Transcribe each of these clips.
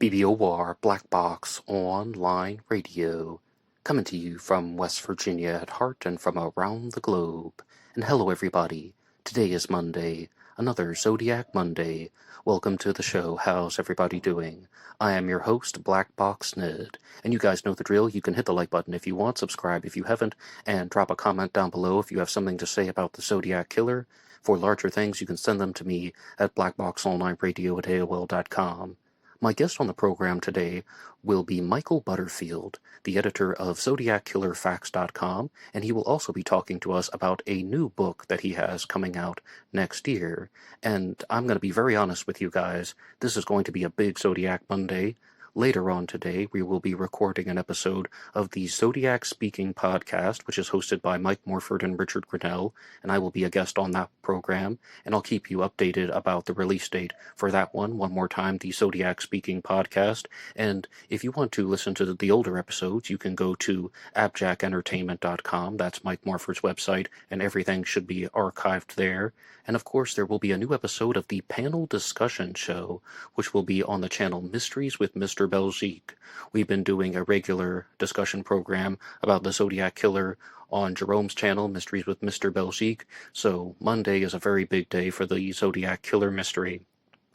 BBOR Black Box Online Radio, coming to you from West Virginia at heart and from around the globe. And hello, everybody. Today is Monday, another Zodiac Monday. Welcome to the show. How's everybody doing? I am your host, Black Box Ned, and you guys know the drill. You can hit the like button if you want, subscribe if you haven't, and drop a comment down below if you have something to say about the Zodiac Killer. For larger things, you can send them to me at blackboxonlineradio@aol.com. My guest on the program today will be Michael Butterfield, the editor of ZodiacKillerFacts.com, and he will also be talking to us about a new book that he has coming out next year. And I'm going to be very honest with you guys, this is going to be a big Zodiac Monday. Later on today, we will be recording an episode of the Zodiac Speaking podcast, which is hosted by Mike Morford and Richard Grinnell, and I will be a guest on that program, and I'll keep you updated about the release date for that one more time, the Zodiac Speaking podcast. And if you want to listen to the older episodes, you can go to abjackentertainment.com. That's Mike Morford's website, and everything should be archived there. And of course, there will be a new episode of the panel discussion show, which will be on the channel Mysteries with Mr. Belgique. We've been doing a regular discussion program about the Zodiac Killer on Jerome's channel, Mysteries with Mr. Belgique. So Monday is a very big day for the Zodiac Killer mystery.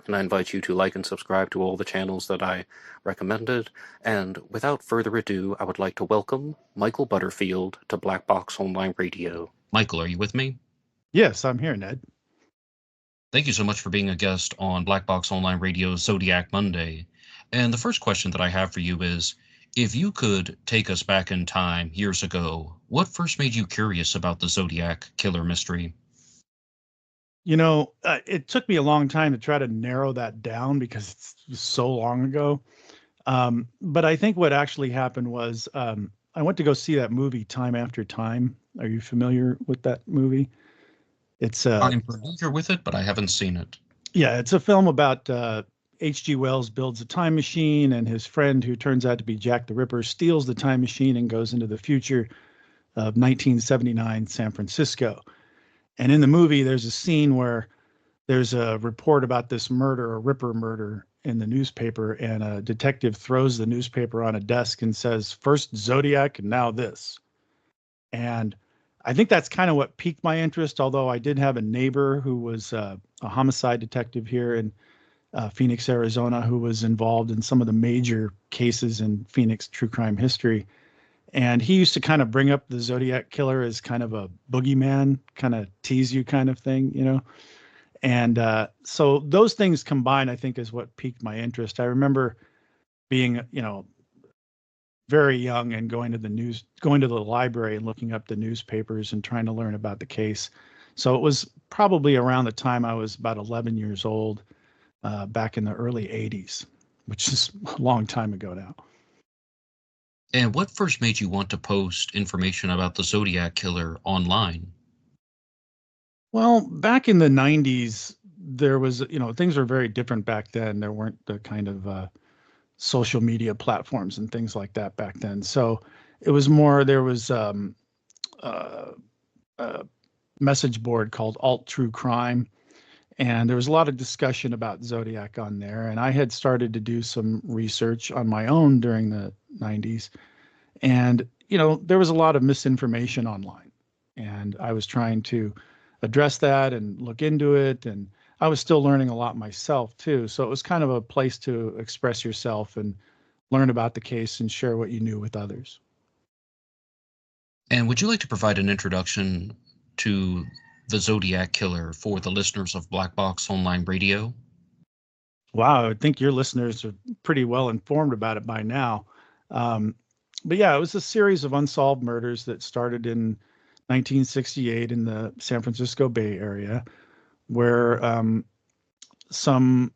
And I invite you to like and subscribe to all the channels that I recommended. And without further ado, I would like to welcome Michael Butterfield to Black Box Online Radio. Michael, are you with me? Yes, I'm here, Ned. Thank you so much for being a guest on Black Box Online Radio's Zodiac Monday. And the first question that I have for you is, if you could take us back in time years ago, what first made you curious about the Zodiac Killer mystery? You know, it took me a long time to try to narrow that down because it's so long ago. But I think what actually happened was I went to go see that movie Time After Time. Are you familiar with that movie? I'm familiar with it, but I haven't seen it. Yeah, it's a film about H.G. Wells builds a time machine, and his friend, who turns out to be Jack the Ripper, steals the time machine and goes into the future of 1979 San Francisco. And in the movie, there's a scene where there's a report about this murder, a Ripper murder, in the newspaper, and a detective throws the newspaper on a desk and says, "First Zodiac, and now this." And I think that's kind of what piqued my interest, although I did have a neighbor who was a homicide detective here in Phoenix, Arizona, who was involved in some of the major cases in Phoenix true crime history. And he used to kind of bring up the Zodiac Killer as kind of a boogeyman, kind of tease you kind of thing, you know? And so those things combined, I think, is what piqued my interest. I remember being, very young and going to the library and looking up the newspapers and trying to learn about the case. So it was probably around the time I was about 11 years old, back in the early 80s, which is a long time ago now. And what first made you want to post information about the Zodiac Killer online? Well, back in the 90s, there was, things were very different back then. There weren't the kind of social media platforms and things like that back then. So it was more, there was a message board called Alt True Crime. And there was a lot of discussion about Zodiac on there. And I had started to do some research on my own during the 90s. And, there was a lot of misinformation online. And I was trying to address that and look into it. And I was still learning a lot myself, too. So it was kind of a place to express yourself and learn about the case and share what you knew with others. And would you like to provide an introduction to the Zodiac Killer for the listeners of Black Box Online Radio? Wow, I think your listeners are pretty well informed about it by now. But yeah, it was a series of unsolved murders that started in 1968 in the San Francisco Bay Area, where some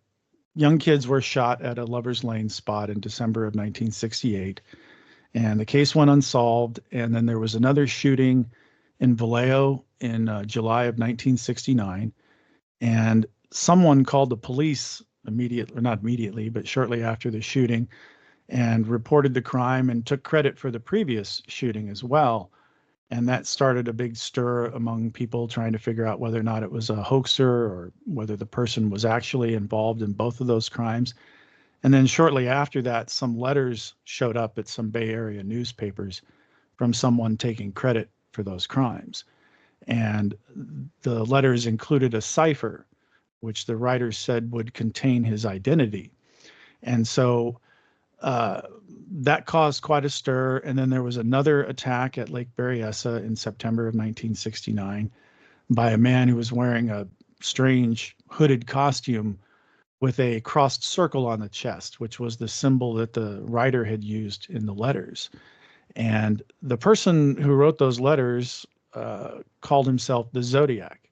young kids were shot at a Lover's Lane spot in December of 1968. And the case went unsolved. And then there was another shooting in Vallejo in July of 1969. And someone called the police not immediately, but shortly after the shooting, and reported the crime and took credit for the previous shooting as well. And that started a big stir among people trying to figure out whether or not it was a hoaxer or whether the person was actually involved in both of those crimes. And then shortly after that, some letters showed up at some Bay Area newspapers from someone taking credit for those crimes. And the letters included a cipher, which the writer said would contain his identity. And so uh, that caused quite a stir. And then there was another attack at Lake Berryessa in September of 1969 by a man who was wearing a strange hooded costume with a crossed circle on the chest, which was the symbol that the writer had used in the letters. And the person who wrote those letters called himself the Zodiac.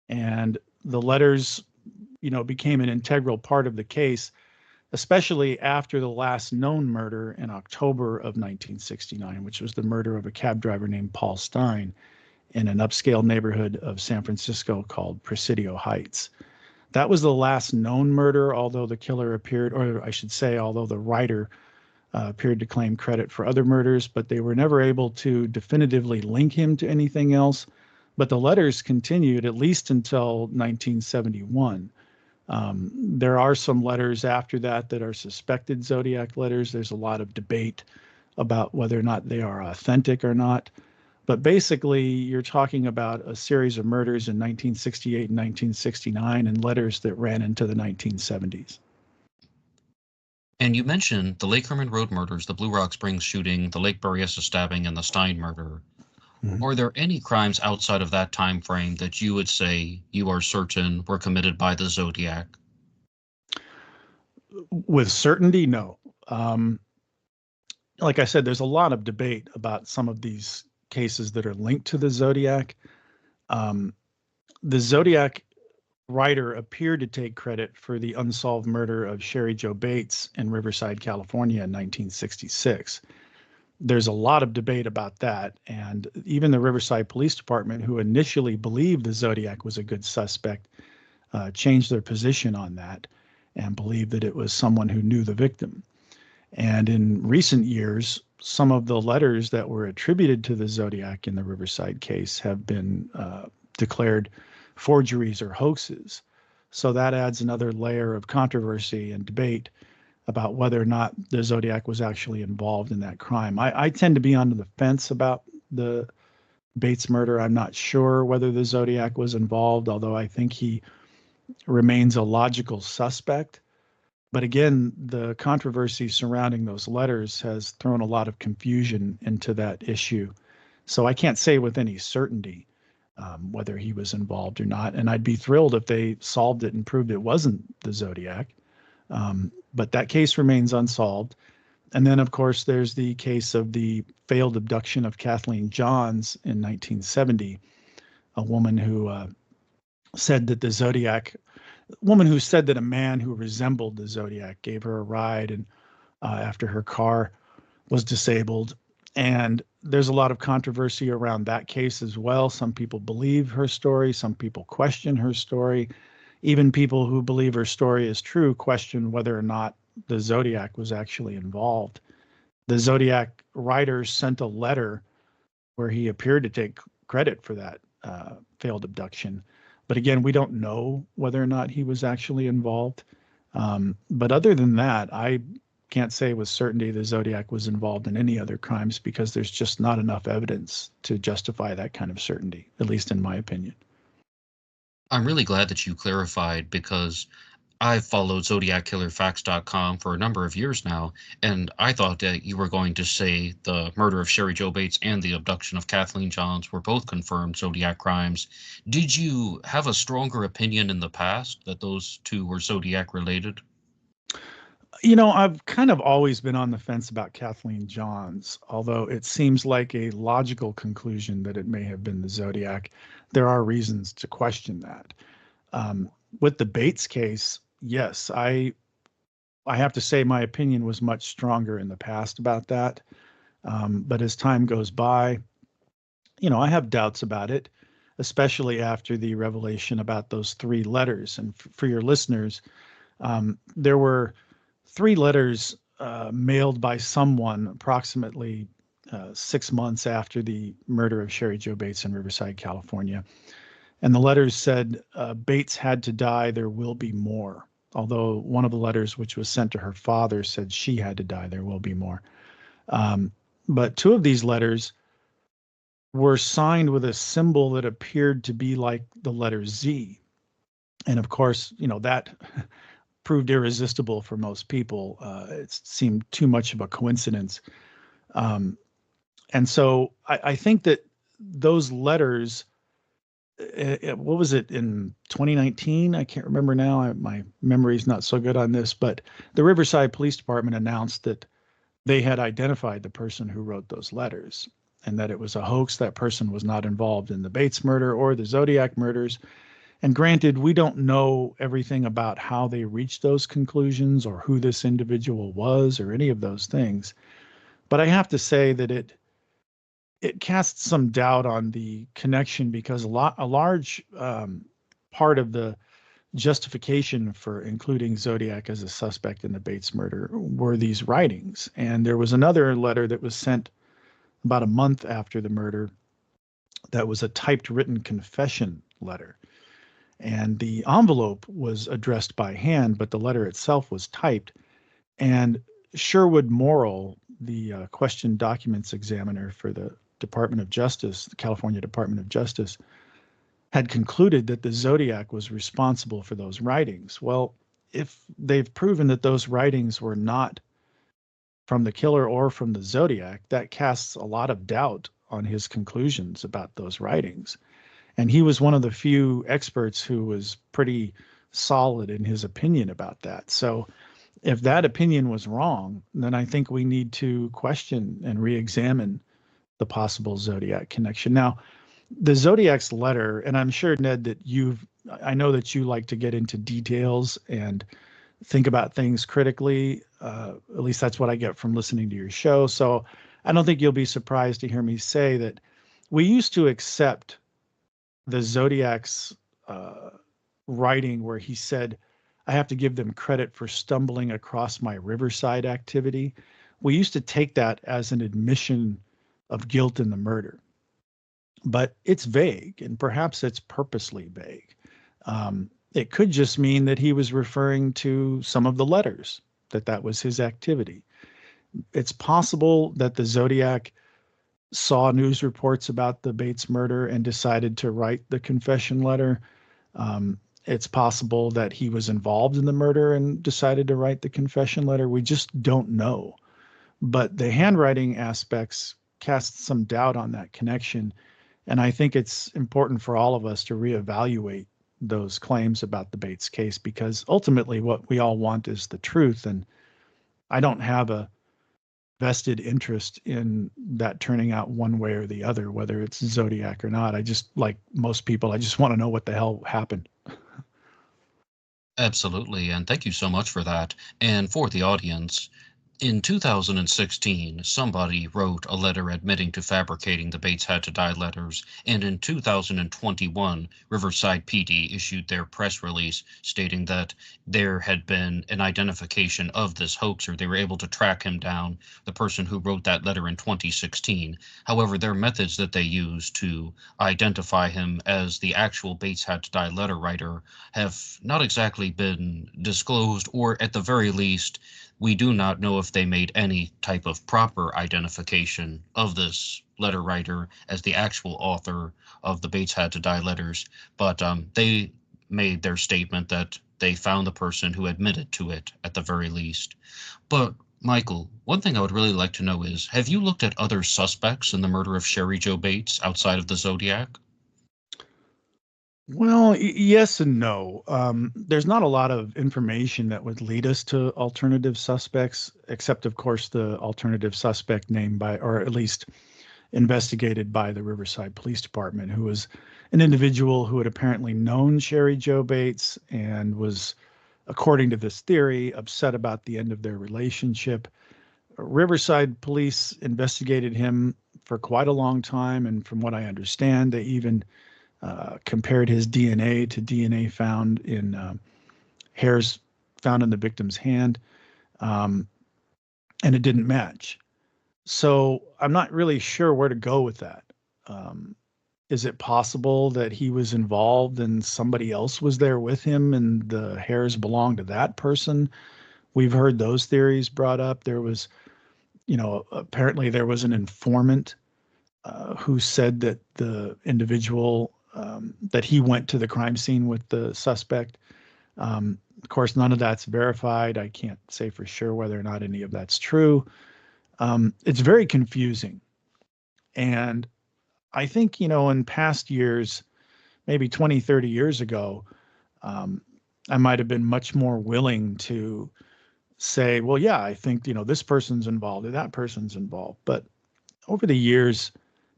And the letters, became an integral part of the case, especially after the last known murder in October of 1969, which was the murder of a cab driver named Paul Stein in an upscale neighborhood of San Francisco called Presidio Heights. That was the last known murder, although the killer appeared, or I should say, although the writer appeared to claim credit for other murders, but they were never able to definitively link him to anything else. But the letters continued at least until 1971. There are some letters after that that are suspected Zodiac letters. There's a lot of debate about whether or not they are authentic or not. But basically, you're talking about a series of murders in 1968 and 1969 and letters that ran into the 1970s. And you mentioned the Lake Herman Road murders, the Blue Rock Springs shooting, the Lake Berryessa stabbing, and the Stein murder. Mm-hmm. Are there any crimes outside of that time frame that you would say you are certain were committed by the Zodiac? With certainty, no. Like I said, there's a lot of debate about some of these cases that are linked to the Zodiac. The Zodiac writer appeared to take credit for the unsolved murder of Sherry Jo Bates in Riverside, California in 1966. There's a lot of debate about that. And even the Riverside Police Department, who initially believed the Zodiac was a good suspect, changed their position on that and believed that it was someone who knew the victim. And in recent years, some of the letters that were attributed to the Zodiac in the Riverside case have been declared forgeries or hoaxes. So that adds another layer of controversy and debate about whether or not the Zodiac was actually involved in that crime. I tend to be on the fence about the Bates murder. I'm not sure whether the Zodiac was involved, although I think he remains a logical suspect. But again, the controversy surrounding those letters has thrown a lot of confusion into that issue. So I can't say with any certainty whether he was involved or not. And I'd be thrilled if they solved it and proved it wasn't the Zodiac. But that case remains unsolved. And then, of course, there's the case of the failed abduction of Kathleen Johns in 1970, a woman who said that a man who resembled the Zodiac gave her a ride and after her car was disabled. And there's a lot of controversy around that case as well. Some people believe her story. Some people question her story. Even people who believe her story is true question whether or not the Zodiac was actually involved. The Zodiac writer sent a letter where he appeared to take credit for that failed abduction. But again, we don't know whether or not he was actually involved. But other than that, I can't say with certainty the Zodiac was involved in any other crimes because there's just not enough evidence to justify that kind of certainty, at least in my opinion. I'm really glad that you clarified because I've followed ZodiacKillerFacts.com for a number of years now, and I thought that you were going to say the murder of Sherry Jo Bates and the abduction of Kathleen Johns were both confirmed Zodiac crimes. Did you have a stronger opinion in the past that those two were Zodiac related? I've kind of always been on the fence about Kathleen Johns, although it seems like a logical conclusion that it may have been the Zodiac. There are reasons to question that. With the Bates case, yes, I have to say my opinion was much stronger in the past about that. But as time goes by, I have doubts about it, especially after the revelation about those 3 letters. And for your listeners, there were 3 letters mailed by someone approximately 6 months after the murder of Sherry Jo Bates in Riverside, California. And the letters said, Bates had to die, there will be more. although one of the letters, which was sent to her father, said she had to die. There will be more. But two of these letters were signed with a symbol that appeared to be like the letter Z. And of course, that proved irresistible for most people. It seemed too much of a coincidence. Um, and so I think that those letters, what was it in 2019? I can't remember now. My memory is not so good on this, but the Riverside Police Department announced that they had identified the person who wrote those letters and that it was a hoax. That person was not involved in the Bates murder or the Zodiac murders. And granted, we don't know everything about how they reached those conclusions or who this individual was or any of those things. But I have to say that it casts some doubt on the connection because a large part of the justification for including Zodiac as a suspect in the Bates murder were these writings. And there was another letter that was sent about a month after the murder that was a typed written confession letter. And the envelope was addressed by hand, but the letter itself was typed. And Sherwood Morrill, the question documents examiner for the Department of Justice, the California Department of Justice, had concluded that the Zodiac was responsible for those writings. Well, if they've proven that those writings were not from the killer or from the Zodiac, that casts a lot of doubt on his conclusions about those writings. And he was one of the few experts who was pretty solid in his opinion about that. So if that opinion was wrong, then I think we need to question and re-examine the possible Zodiac connection. Now, the Zodiac's letter, and I'm sure, Ned, that I know that you like to get into details and think about things critically. At least that's what I get from listening to your show. So I don't think you'll be surprised to hear me say that we used to accept the Zodiac's writing where he said, I have to give them credit for stumbling across my Riverside activity. We used to take that as an admission of guilt in the murder. But it's vague, and perhaps it's purposely vague. It could just mean that he was referring to some of the letters, that was his activity. It's possible that the Zodiac saw news reports about the Bates murder and decided to write the confession letter. It's possible that he was involved in the murder and decided to write the confession letter. We just don't know. But the handwriting aspects cast some doubt on that connection. And I think it's important for all of us to reevaluate those claims about the Bates case, because ultimately what we all want is the truth. And I don't have a vested interest in that turning out one way or the other, whether it's Zodiac or not. I just, like most people, I just want to know what the hell happened. Absolutely, and thank you so much for that. And for the audience, in 2016, somebody wrote a letter admitting to fabricating the Bates Had to Die letters, and in 2021, Riverside PD issued their press release stating that there had been an identification of this hoaxer. They were able to track him down, the person who wrote that letter in 2016. However, their methods that they used to identify him as the actual Bates Had to Die letter writer have not exactly been disclosed, or at the very least, we do not know if they made any type of proper identification of this letter writer as the actual author of the Bates Had to Die letters, but they made their statement that they found the person who admitted to it at the very least. But Michael, one thing I would really like to know is, have you looked at other suspects in the murder of Sherry Jo Bates outside of the Zodiac? Well, yes and no. There's not a lot of information that would lead us to alternative suspects, except, of course, the alternative suspect named by, or at least investigated by the Riverside Police Department, who was an individual who had apparently known Sherry Jo Bates and was, according to this theory, upset about the end of their relationship. Riverside police investigated him for quite a long time, and from what I understand, they even compared his DNA to DNA found in hairs found in the victim's hand, and it didn't match. So I'm not really sure where to go with that. Um, Is it possible that he was involved and somebody else was there with him and the hairs belong to that person? We've heard those theories brought up. There was, apparently there was an informant who said that the individual, that he went to the crime scene with the suspect. Of course, none of that's verified. I can't say for sure whether or not any of that's true. It's very confusing. And I think, in past years, maybe 20, 30 years ago, um, I might have been much more willing to say, well, yeah, I think, this person's involved or that person's involved. But over the years,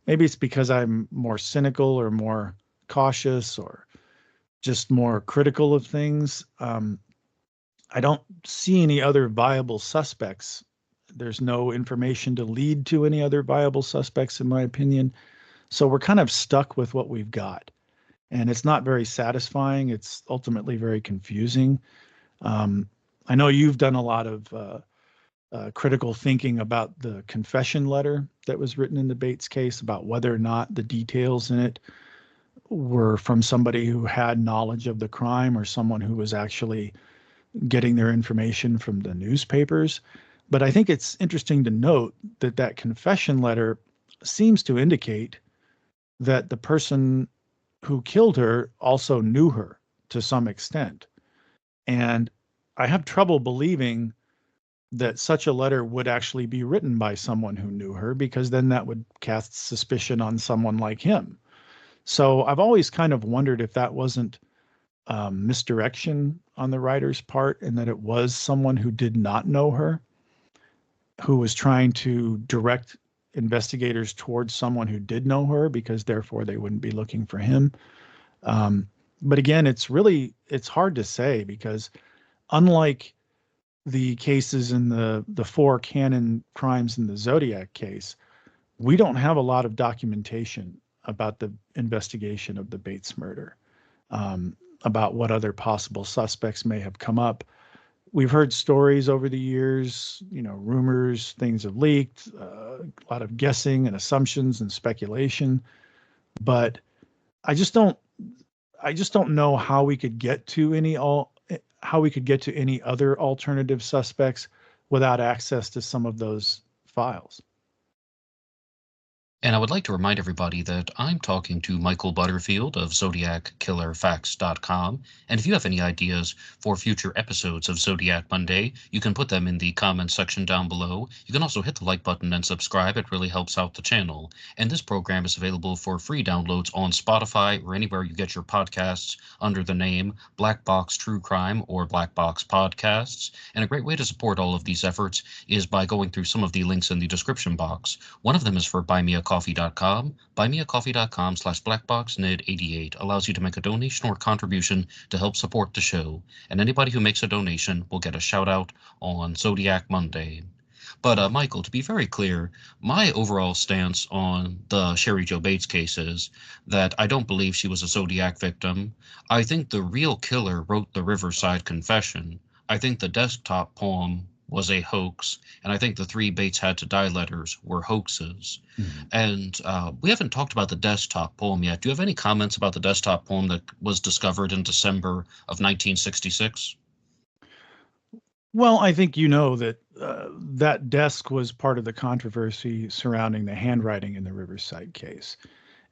maybe it's because I'm more cynical or more cautious or just more critical of things. I don't see any other viable suspects. There's no information to lead to any other viable suspects, in my opinion. So we're kind of stuck with what we've got. And it's not very satisfying. It's ultimately very confusing. Um, I know you've done a lot of critical thinking about the confession letter that was written in the Bates case, about whether or not the details in it were from somebody who had knowledge of the crime or someone who was actually getting their information from the newspapers. But I think it's interesting to note that that confession letter seems to indicate that the person who killed her also knew her to some extent. And I have trouble believing that such a letter would actually be written by someone who knew her, because then that would cast suspicion on someone like him. So I've always kind of wondered if that wasn't misdirection on the writer's part, and that it was someone who did not know her, who was trying to direct investigators towards someone who did know her, because therefore they wouldn't be looking for him. Um, but again, it's hard to say, because unlike the cases in the four canon crimes in the Zodiac case, we don't have a lot of documentation about the investigation of the Bates murder, about what other possible suspects may have come up. We've heard stories over the years, rumors, things have leaked, a lot of guessing and assumptions and speculation, but I just don't I just don't know how we could get to any other alternative suspects without access to some of those files. And I would like to remind everybody that I'm talking to Michael Butterfield of ZodiacKillerFacts.com. And if you have any ideas for future episodes of Zodiac Monday, you can put them in the comments section down below. You can also hit the like button and subscribe. It really helps out the channel. And this program is available for free downloads on Spotify or anywhere you get your podcasts under the name Black Box True Crime or Black Box Podcasts. And a great way to support all of these efforts is by going through some of the links in the description box. One of them is for buymeacoffee.com. Buymeacoffee.com/blackboxned88 allows you to make a donation or contribution to help support the show, and anybody who makes a donation will get a shout out on Zodiac Monday. But Michael, to be very clear, my overall stance on the Sherry Jo Bates case is that I don't believe she was a Zodiac victim. I think the real killer wrote the Riverside Confession. I think the desktop poem was a hoax, and I think the three Bates had to die letters were hoaxes. Mhm. And we haven't talked about the desktop poem yet. Do you have any comments about the desktop poem that was discovered in December of 1966? Well, I think that that desk was part of the controversy surrounding the handwriting in the Riverside case.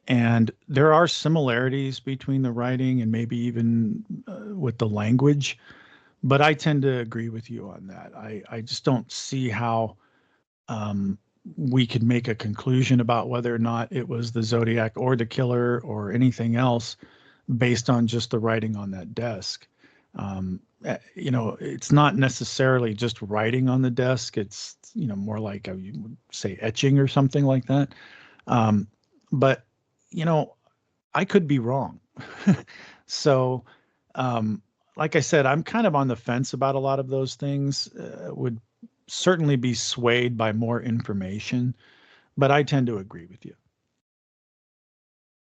And there are similarities between the writing and maybe even with the language, but I tend to agree with you on that. I just don't see how um, we could make a conclusion about whether or not it was the Zodiac or the killer or anything else based on just the writing on that desk. It's not necessarily just writing on the desk. It's, more like you would say etching or something like that. Um, but, you know, I could be wrong. So, um, like I said, I'm kind of on the fence about a lot of those things. Would certainly be swayed by more information, but I tend to agree with you.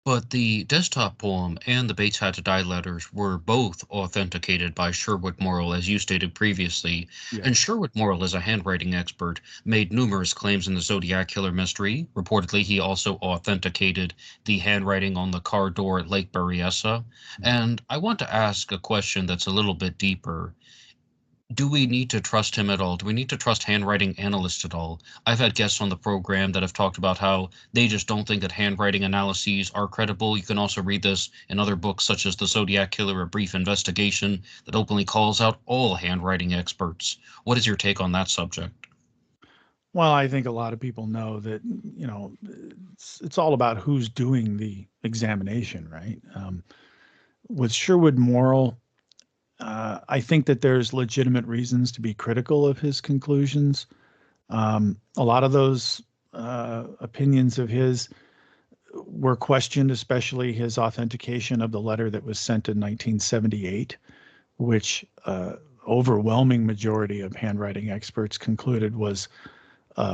But the desktop poem and the Bates Had to Die letters were both authenticated by Sherwood Morrill, as you stated previously. And Yes. Sherwood Morrill, as a handwriting expert, made numerous claims in the Zodiac Killer mystery. Reportedly, he also authenticated the handwriting on the car door at Lake Berryessa. And I want to ask a question that's a little bit deeper. Do we need to trust him at all? Do we need to trust handwriting analysts at all? I've had guests on the program that have talked about how they just don't think that handwriting analyses are credible. You can also read this in other books, such as The Zodiac Killer, A Brief Investigation, that openly calls out all handwriting experts. What is your take on that subject? Well, I think a lot of people know that, it's all about who's doing the examination, right? With Sherwood Morrill, I think that there's legitimate reasons to be critical of his conclusions. A lot of those opinions of his were questioned, especially his authentication of the letter that was sent in 1978, which overwhelming majority of handwriting experts concluded was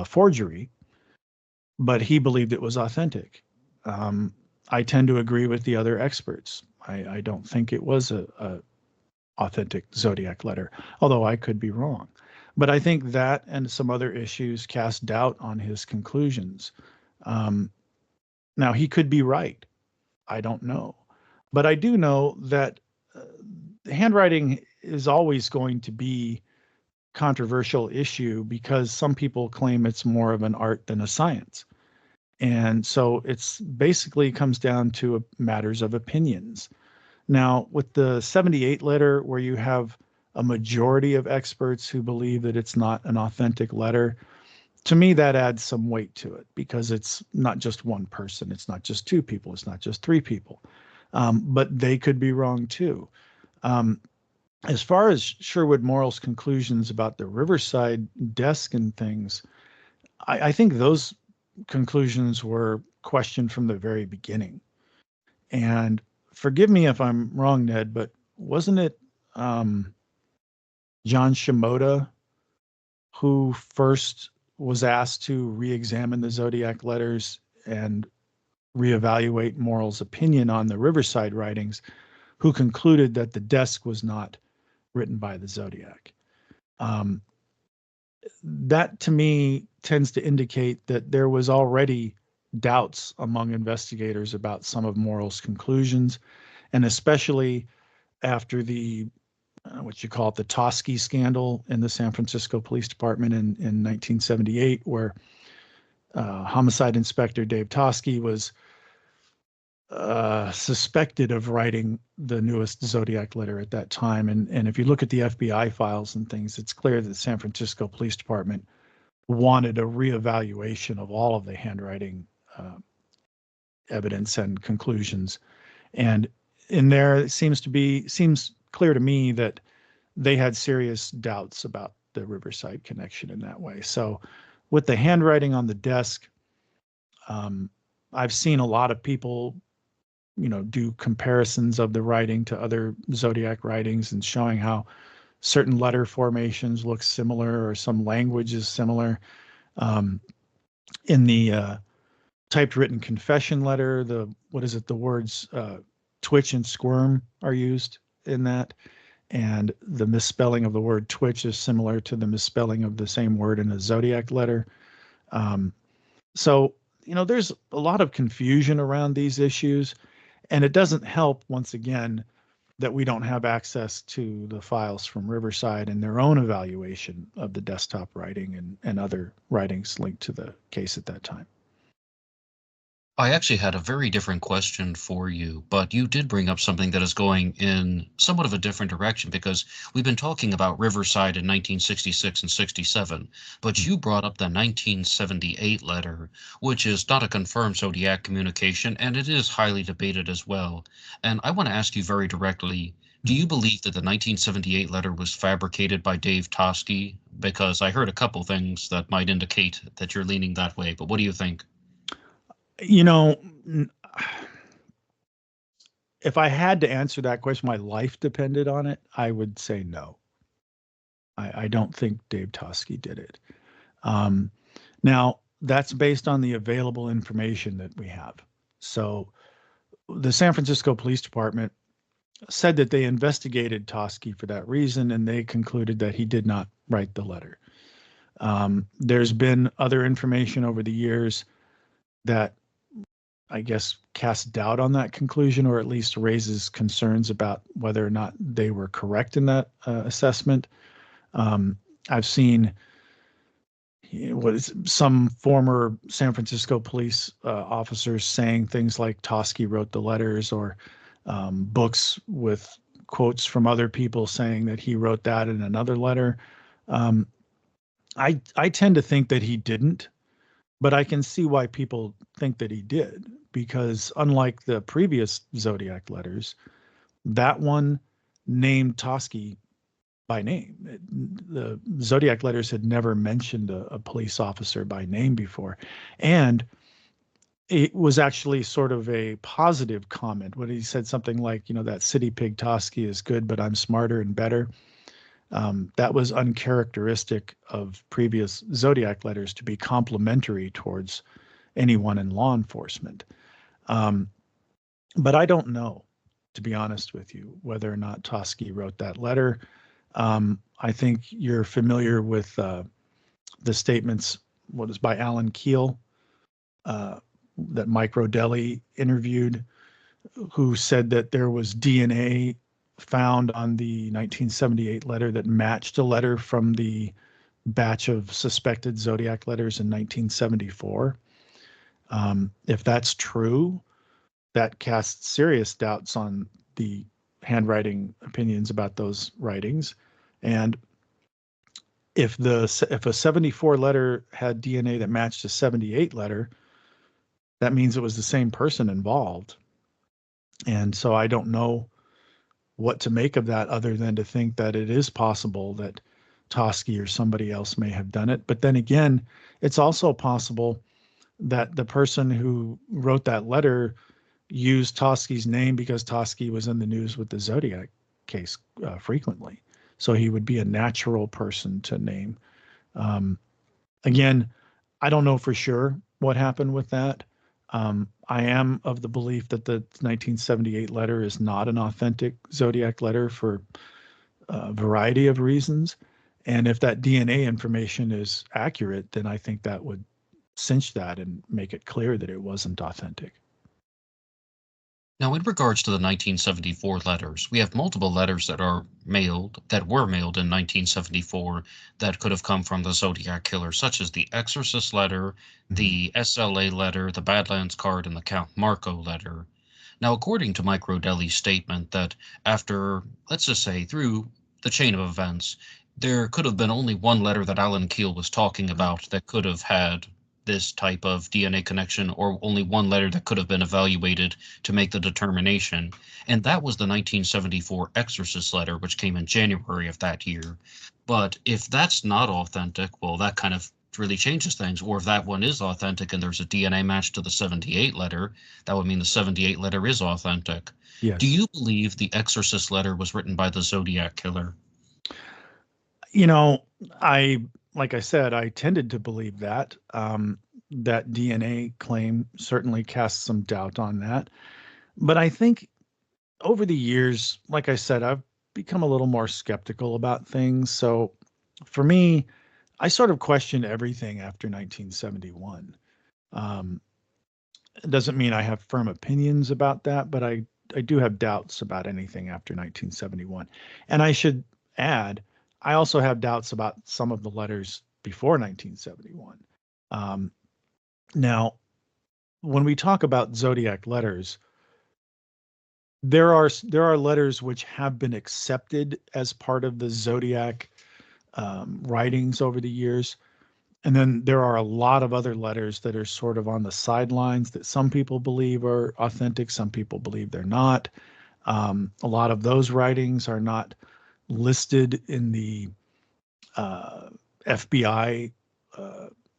forgery, but he believed it was authentic. I tend to agree with the other experts. I don't think it was a authentic Zodiac letter, although I could be wrong. But I think that and some other issues cast doubt on his conclusions. Um, Now, he could be right. I don't know. But I do know that handwriting is always going to be controversial issue because some people claim it's more of an art than a science. And so it's basically comes down to matters of opinions. Now, with the 78 letter, where you have a majority of experts who believe that it's not an authentic letter, to me, that adds some weight to it because it's not just one person. It's not just two people. It's not just three people. But they could be wrong too. Um, as far as Sherwood Morrill's conclusions about the Riverside desk and things, I think those conclusions were questioned from the very beginning. And forgive me if I'm wrong, Ned, but wasn't it um, John Shimoda who first was asked to re-examine the Zodiac letters and reevaluate Morrill's opinion on the Riverside writings, who concluded that the desk was not written by the Zodiac? Um, that to me tends to indicate that there was already doubts among investigators about some of Morrill's conclusions, and especially after the what you call it, the Toschi scandal in the San Francisco Police Department in 1978, where homicide inspector Dave Toschi was suspected of writing the newest Zodiac letter at that time. And if you look at the FBI files and things, it's clear that the San Francisco Police Department wanted a reevaluation of all of the handwriting evidence and conclusions. And in there, it seems clear to me that they had serious doubts about the Riverside connection in that way. So with the handwriting on the desk, I've seen a lot of people, do comparisons of the writing to other Zodiac writings and showing how certain letter formations look similar or some language is similar. Um, in the typed written confession letter, the words twitch and squirm are used in that. And the misspelling of the word twitch is similar to the misspelling of the same word in a Zodiac letter. Um, so, there's a lot of confusion around these issues, and it doesn't help, once again, that we don't have access to the files from Riverside and their own evaluation of the desktop writing and other writings linked to the case at that time. I actually had a very different question for you, but you did bring up something that is going in somewhat of a different direction because we've been talking about Riverside in 1966 and 67, but you brought up the 1978 letter, which is not a confirmed Zodiac communication, and it is highly debated as well. And I want to ask you very directly, do you believe that the 1978 letter was fabricated by Dave Toschi? Because I heard a couple things that might indicate that you're leaning that way, but what do you think? You know, if I had to answer that question, my life depended on it, I would say no. I don't think Dave Toschi did it. Um, Now, that's based on the available information that we have. So the San Francisco Police Department said that they investigated Toschi for that reason, and they concluded that he did not write the letter. There's been other information over the years that I guess casts doubt on that conclusion, or at least raises concerns about whether or not they were correct in that assessment. I've seen some former San Francisco police officers saying things like Toschi wrote the letters, or books with quotes from other people saying that he wrote that in another letter. I tend to think that he didn't, but I can see why people think that he did, because unlike the previous Zodiac letters, that one named Toschi by name. The Zodiac letters had never mentioned a police officer by name before. And it was actually sort of a positive comment when he said something like, that city pig Toschi is good, but I'm smarter and better. That was uncharacteristic of previous Zodiac letters to be complimentary towards anyone in law enforcement. But I don't know, to be honest with you, whether or not Toschi wrote that letter. I think you're familiar with the statements, what is by Alan Keel, that Mike Rodelli interviewed, who said that there was DNA found on the 1978 letter that matched a letter from the batch of suspected Zodiac letters in 1974. If that's true, that casts serious doubts on the handwriting opinions about those writings. And if a 74 letter had DNA that matched a 78 letter, that means it was the same person involved. And so I don't know what to make of that, other than to think that it is possible that Toschi or somebody else may have done it. But then again, it's also possible that the person who wrote that letter used Toschi's name because Toschi was in the news with the Zodiac case frequently. So he would be a natural person to name. Again, I don't know for sure what happened with that. I am of the belief that the 1978 letter is not an authentic Zodiac letter for a variety of reasons. And if that DNA information is accurate, then I think that would cinch that and make it clear that it wasn't authentic. Now, in regards to the 1974 letters, we have multiple letters that were mailed in 1974 that could have come from the Zodiac Killer, such as the Exorcist letter, the SLA letter, the Badlands card, and the Count Marco letter. Now, according to Mike Rodelli's statement, that after, let's just say, through the chain of events, there could have been only one letter that Alan Keel was talking about that could have had this type of DNA connection, or only one letter that could have been evaluated to make the determination. And that was the 1974 Exorcist letter, which came in January of that year. But if that's not authentic, well, that kind of really changes things. Or if that one is authentic and there's a DNA match to the 78 letter, that would mean the 78 letter is authentic. Yes. Do you believe the Exorcist letter was written by the Zodiac Killer? Like I said, I tended to believe that. That DNA claim certainly casts some doubt on that. But I think over the years, like I said, I've become a little more skeptical about things. So for me, I sort of questioned everything after 1971. It doesn't mean I have firm opinions about that, but I do have doubts about anything after 1971. And I should add, I also have doubts about some of the letters before 1971. Now, when we talk about Zodiac letters, there are letters which have been accepted as part of the Zodiac writings over the years. And then there are a lot of other letters that are sort of on the sidelines that some people believe are authentic, some people believe they're not. A lot of those writings are not listed in the FBI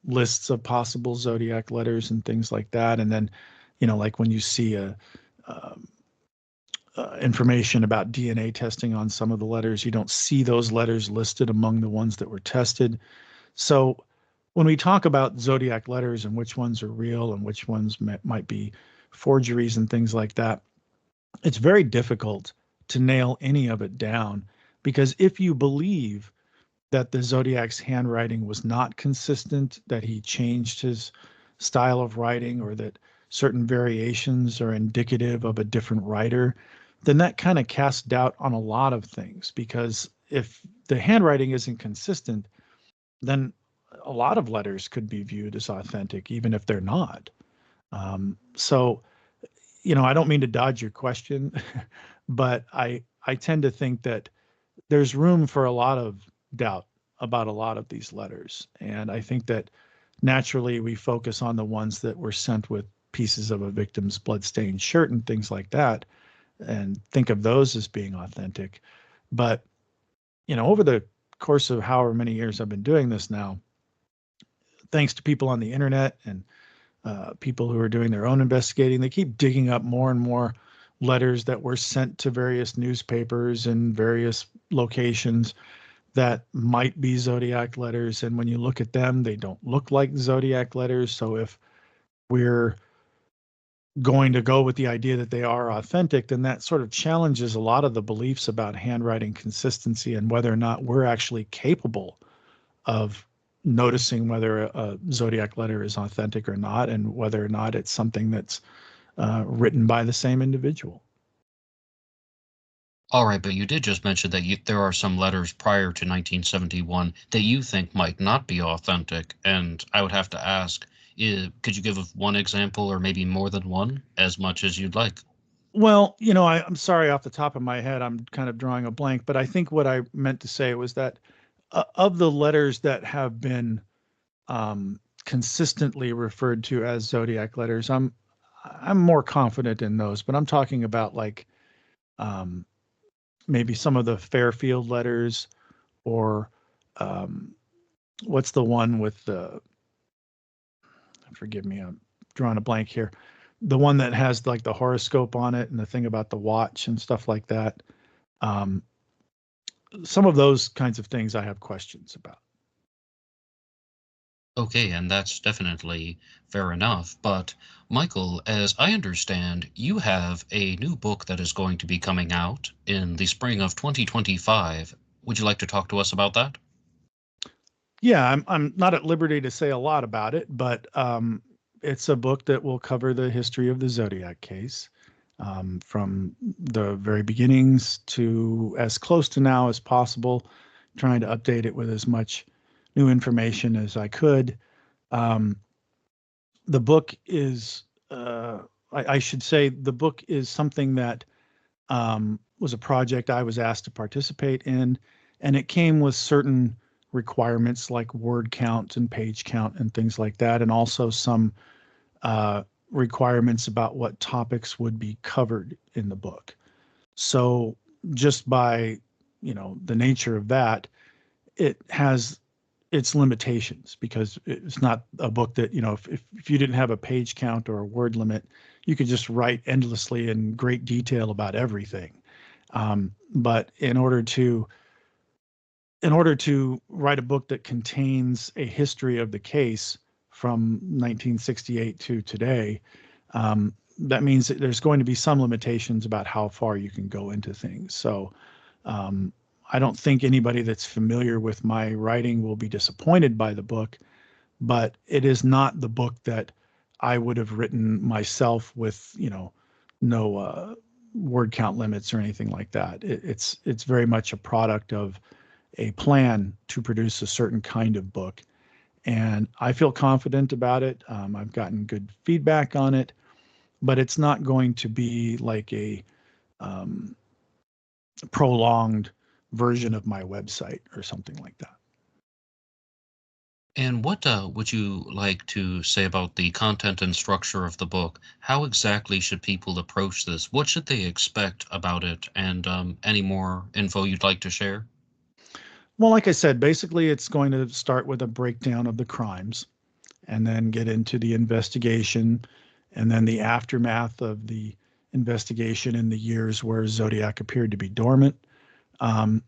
lists of possible Zodiac letters and things like that. And then, like when you see information about DNA testing on some of the letters, you don't see those letters listed among the ones that were tested. So when we talk about Zodiac letters and which ones are real and which ones might be forgeries and things like that. It's very difficult to nail any of it down, because if you believe that the Zodiac's handwriting was not consistent, that he changed his style of writing, or that certain variations are indicative of a different writer, then that kind of casts doubt on a lot of things. Because if the handwriting isn't consistent, then a lot of letters could be viewed as authentic, even if they're not. So, I don't mean to dodge your question, but I tend to think that there's room for a lot of doubt about a lot of these letters. And I think that naturally we focus on the ones that were sent with pieces of a victim's bloodstained shirt and things like that, and think of those as being authentic. But, over the course of however many years I've been doing this now, thanks to people on the internet and people who are doing their own investigating, they keep digging up more and more letters that were sent to various newspapers and various locations that might be Zodiac letters. And when you look at them, they don't look like Zodiac letters. So if we're going to go with the idea that they are authentic, then that sort of challenges a lot of the beliefs about handwriting consistency and whether or not we're actually capable of noticing whether a Zodiac letter is authentic or not, and whether or not it's something that's written by the same individual. All right, but you did just mention that there are some letters prior to 1971 that you think might not be authentic, and I would have to ask, could you give one example, or maybe more than one, as much as you'd like? Well, I'm sorry, off the top of my head, I'm kind of drawing a blank, but I think what I meant to say was that of the letters that have been consistently referred to as Zodiac letters, I'm more confident in those. But I'm talking about like maybe some of the Fairfield letters, or what's the one with the, forgive me, I'm drawing a blank here. The one that has like the horoscope on it and the thing about the watch and stuff like that. Some of those kinds of things I have questions about. Okay, and that's definitely fair enough. But Michael, as I understand, you have a new book that is going to be coming out in the spring of 2025. Would you like to talk to us about that? Yeah, I'm not at liberty to say a lot about it, but it's a book that will cover the history of the Zodiac case, from the very beginnings to as close to now as possible, trying to update it with as much new information as I could. Um, the book is, I should say, the book is something that was a project I was asked to participate in, and it came with certain requirements like word count and page count and things like that, and also some requirements about what topics would be covered in the book. So just by, the nature of that, it has its limitations, because it's not a book that, if you didn't have a page count or a word limit, you could just write endlessly in great detail about everything. But in order to write a book that contains a history of the case from 1968 to today, that means that there's going to be some limitations about how far you can go into things. So I don't think anybody that's familiar with my writing will be disappointed by the book, but it is not the book that I would have written myself with, no word count limits or anything like that. It's very much a product of a plan to produce a certain kind of book. And I feel confident about it. I've gotten good feedback on it, but it's not going to be like a prolonged version of my website or something like that. And what would you like to say about the content and structure of the book? How exactly should people approach this? What should they expect about it? And any more info you'd like to share? Well, like I said, basically it's going to start with a breakdown of the crimes, and then get into the investigation, and then the aftermath of the investigation in the years where Zodiac appeared to be dormant. Um,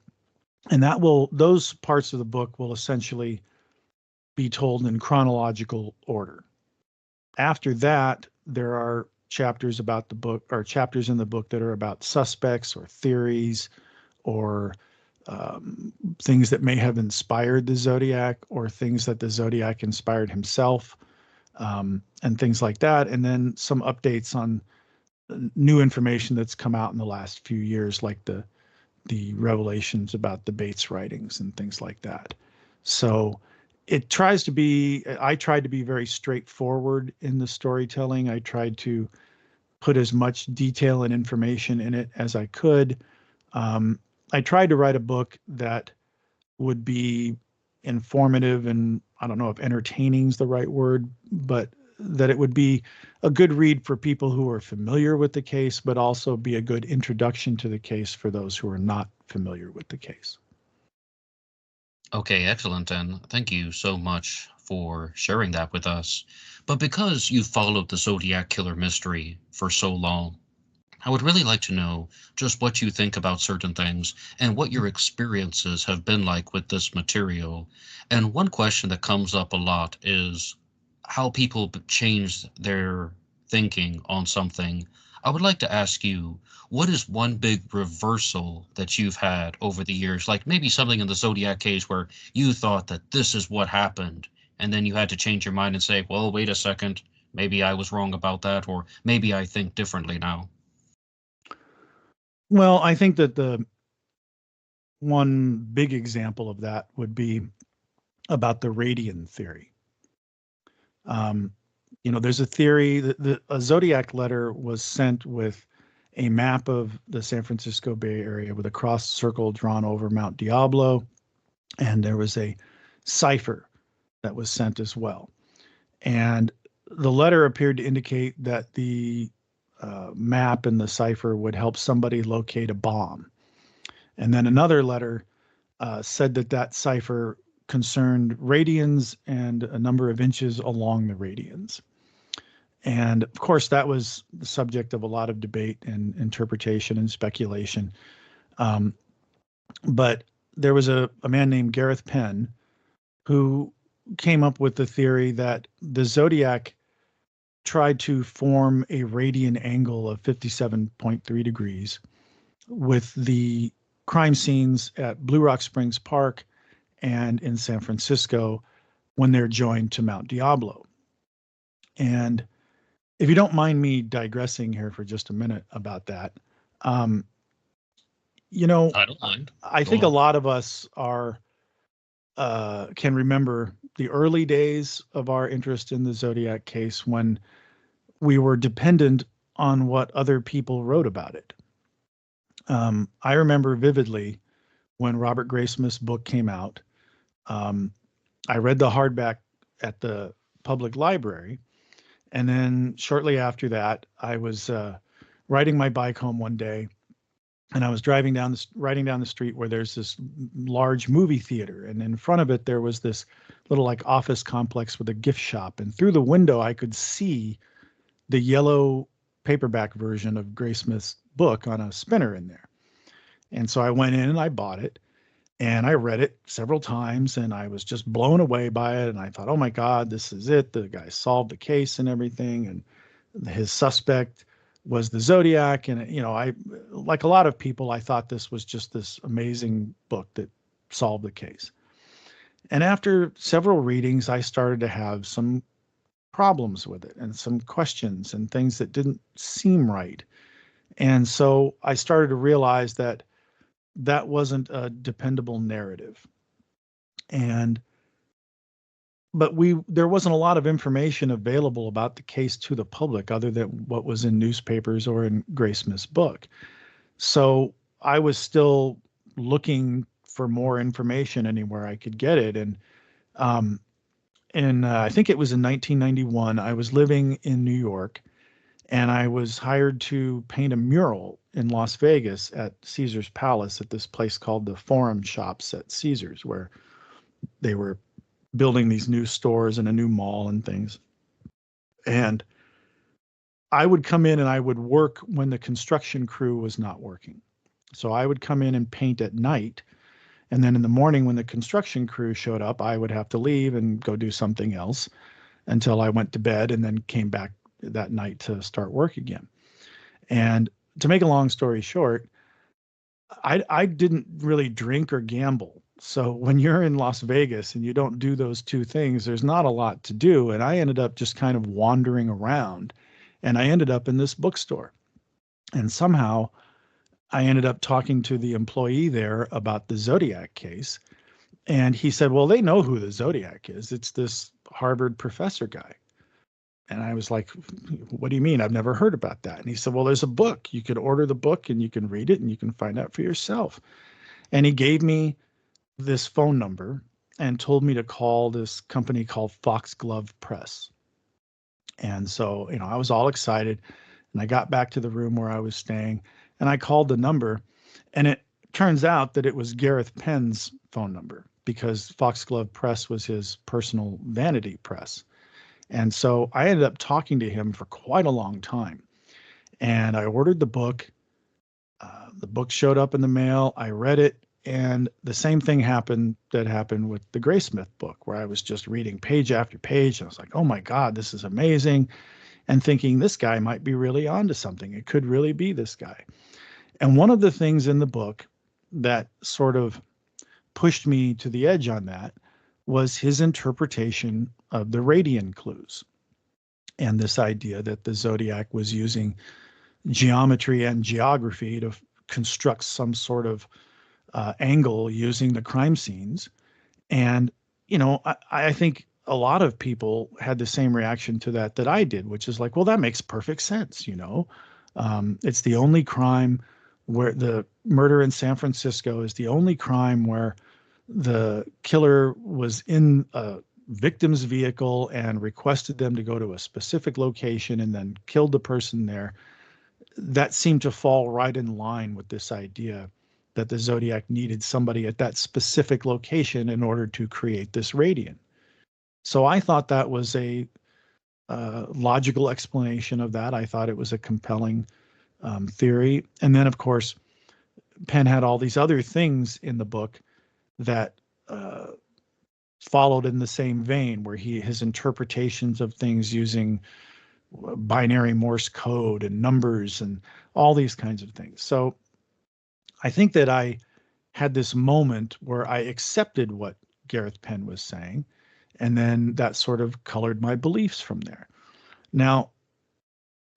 and those parts of the book will essentially be told in chronological order. After that, there are chapters about the book, or chapters in the book that are about suspects or theories or things that may have inspired the Zodiac or things that the Zodiac inspired himself, and things like that. And then some updates on new information that's come out in the last few years, like the revelations about the Bates writings and things like that. So I tried to be very straightforward in the storytelling. I tried to put as much detail and information in it as I could. I tried to write a book that would be informative, and I don't know if entertaining is the right word, but that it would be a good read for people who are familiar with the case, but also be a good introduction to the case for those who are not familiar with the case. Okay, excellent, and thank you so much for sharing that with us. But because you followed the Zodiac Killer mystery for so long, I would really like to know just what you think about certain things and what your experiences have been like with this material. And one question that comes up a lot is how people change their thinking on something. I would like to ask you, what is one big reversal that you've had over the years? Like maybe something in the Zodiac case where you thought that this is what happened, and then you had to change your mind and say, well, wait a second, maybe I was wrong about that, or maybe I think differently now. Well, I think that the one big example of that would be about the radian theory. Um, there's a theory that a Zodiac letter was sent with a map of the San Francisco Bay Area with a cross circle drawn over Mount Diablo, and there was a cipher that was sent as well. And the letter appeared to indicate that the map and the cipher would help somebody locate a bomb. And then another letter said that that cipher concerned radians and a number of inches along the radians. And of course, that was the subject of a lot of debate and interpretation and speculation. But there was a man named Gareth Penn who came up with the theory that the Zodiac tried to form a radian angle of 57.3 degrees with the crime scenes at Blue Rock Springs Park and in San Francisco when they're joined to Mount Diablo. And if you don't mind me digressing here for just a minute about that, um, I don't mind. I Go think a on. lot of us can remember the early days of our interest in the Zodiac case when we were dependent on what other people wrote about it. I remember vividly when Robert Graysmith's book came out. I read the hardback at the public library, and then shortly after that, I was riding my bike home one day, and I was riding down the street where there's this large movie theater, and in front of it there was this little like office complex with a gift shop, and through the window I could see the yellow paperback version of Graysmith's book on a spinner in there. And so I went in and I bought it, and I read it several times, and I was just blown away by it. And I thought, oh my God, this is it. The guy solved the case and everything. And his suspect was the Zodiac. And, I, like a lot of people, I thought this was just this amazing book that solved the case. And after several readings, I started to have some problems with it and some questions and things that didn't seem right. And so I started to realize that that wasn't a dependable narrative. But there wasn't a lot of information available about the case to the public other than what was in newspapers or in Graysmith's book. So I was still looking for more information anywhere I could get it. And I think it was in 1991, I was living in New York, and I was hired to paint a mural in Las Vegas at Caesar's Palace at this place called the Forum Shops at Caesar's, where they were building these new stores and a new mall and things. And I would come in and I would work when the construction crew was not working. So I would come in and paint at night. And then in the morning, when the construction crew showed up, I would have to leave and go do something else until I went to bed and then came back that night to start work again. And to make a long story short, I didn't really drink or gamble. So when you're in Las Vegas and you don't do those two things, there's not a lot to do. And I ended up just kind of wandering around, and I ended up in this bookstore. And somehow I ended up talking to the employee there about the Zodiac case. And he said, well, they know who the Zodiac is. It's this Harvard professor guy. And I was like, what do you mean? I've never heard about that. And he said, well, there's a book. You could order the book and you can read it and you can find out for yourself. And he gave me this phone number and told me to call this company called Foxglove Press. And so, I was all excited, and I got back to the room where I was staying, and I called the number, and it turns out that it was Gareth Penn's phone number, because Foxglove Press was his personal vanity press. And so I ended up talking to him for quite a long time. And I ordered the book. The book showed up in the mail. I read it. And the same thing happened that happened with the Graysmith book, where I was just reading page after page. And I was like, oh my God, this is amazing. And thinking this guy might be really onto something. It could really be this guy. And one of the things in the book that sort of pushed me to the edge on that was his interpretation of the radian clues, and this idea that the Zodiac was using geometry and geography to construct some sort of angle using the crime scenes. And, I think a lot of people had the same reaction to that I did, which is like, well, that makes perfect sense. It's the only crime where the murder in San Francisco is the only crime where the killer was in a victim's vehicle and requested them to go to a specific location and then killed the person there. That seemed to fall right in line with this idea that the Zodiac needed somebody at that specific location in order to create this radian. So I thought that was a logical explanation of that. I thought it was a compelling theory. And then, of course, Penn had all these other things in the book that followed in the same vein, where his interpretations of things using binary Morse code and numbers and all these kinds of things. So I think that I had this moment where I accepted what Gareth Penn was saying, and then that sort of colored my beliefs from there. Now,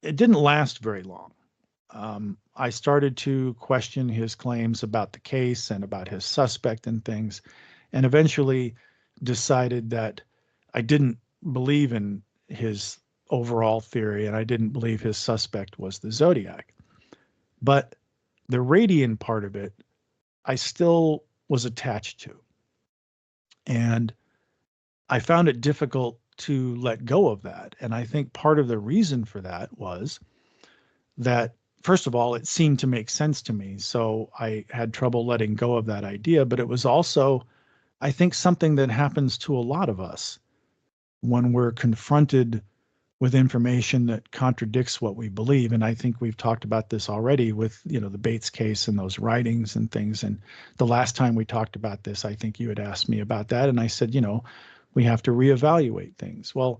it didn't last very long. I started to question his claims about the case and about his suspect and things, and eventually decided that I didn't believe in his overall theory, and I didn't believe his suspect was the Zodiac. But the radian part of it, I still was attached to. And I found it difficult to let go of that. And I think part of the reason for that was that, first of all, it seemed to make sense to me. So I had trouble letting go of that idea. But it was also, I think, something that happens to a lot of us when we're confronted with information that contradicts what we believe. And I think we've talked about this already with, the Bates case and those writings and things. And the last time we talked about this, I think you had asked me about that. And I said, we have to reevaluate things. Well,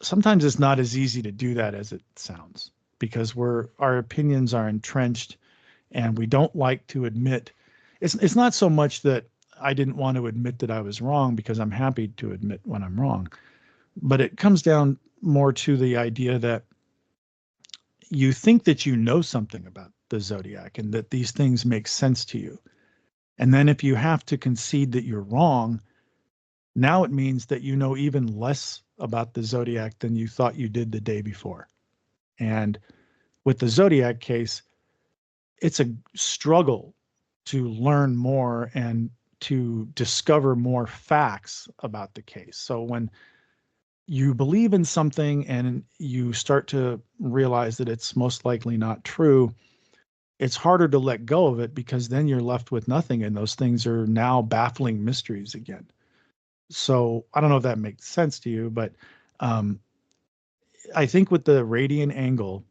sometimes it's not as easy to do that as it sounds, because our opinions are entrenched and we don't like to admit. It's not so much that I didn't want to admit that I was wrong, because I'm happy to admit when I'm wrong. But it comes down more to the idea that you think that you know something about the Zodiac and that these things make sense to you. And then if you have to concede that you're wrong, now it means that you know even less about the Zodiac than you thought you did the day before. And with the Zodiac case, it's a struggle to learn more and to discover more facts about the case. So when you believe in something and you start to realize that it's most likely not true, it's harder to let go of it, because then you're left with nothing, and those things are now baffling mysteries again. So I don't know if that makes sense to you, but I think with the radian angle,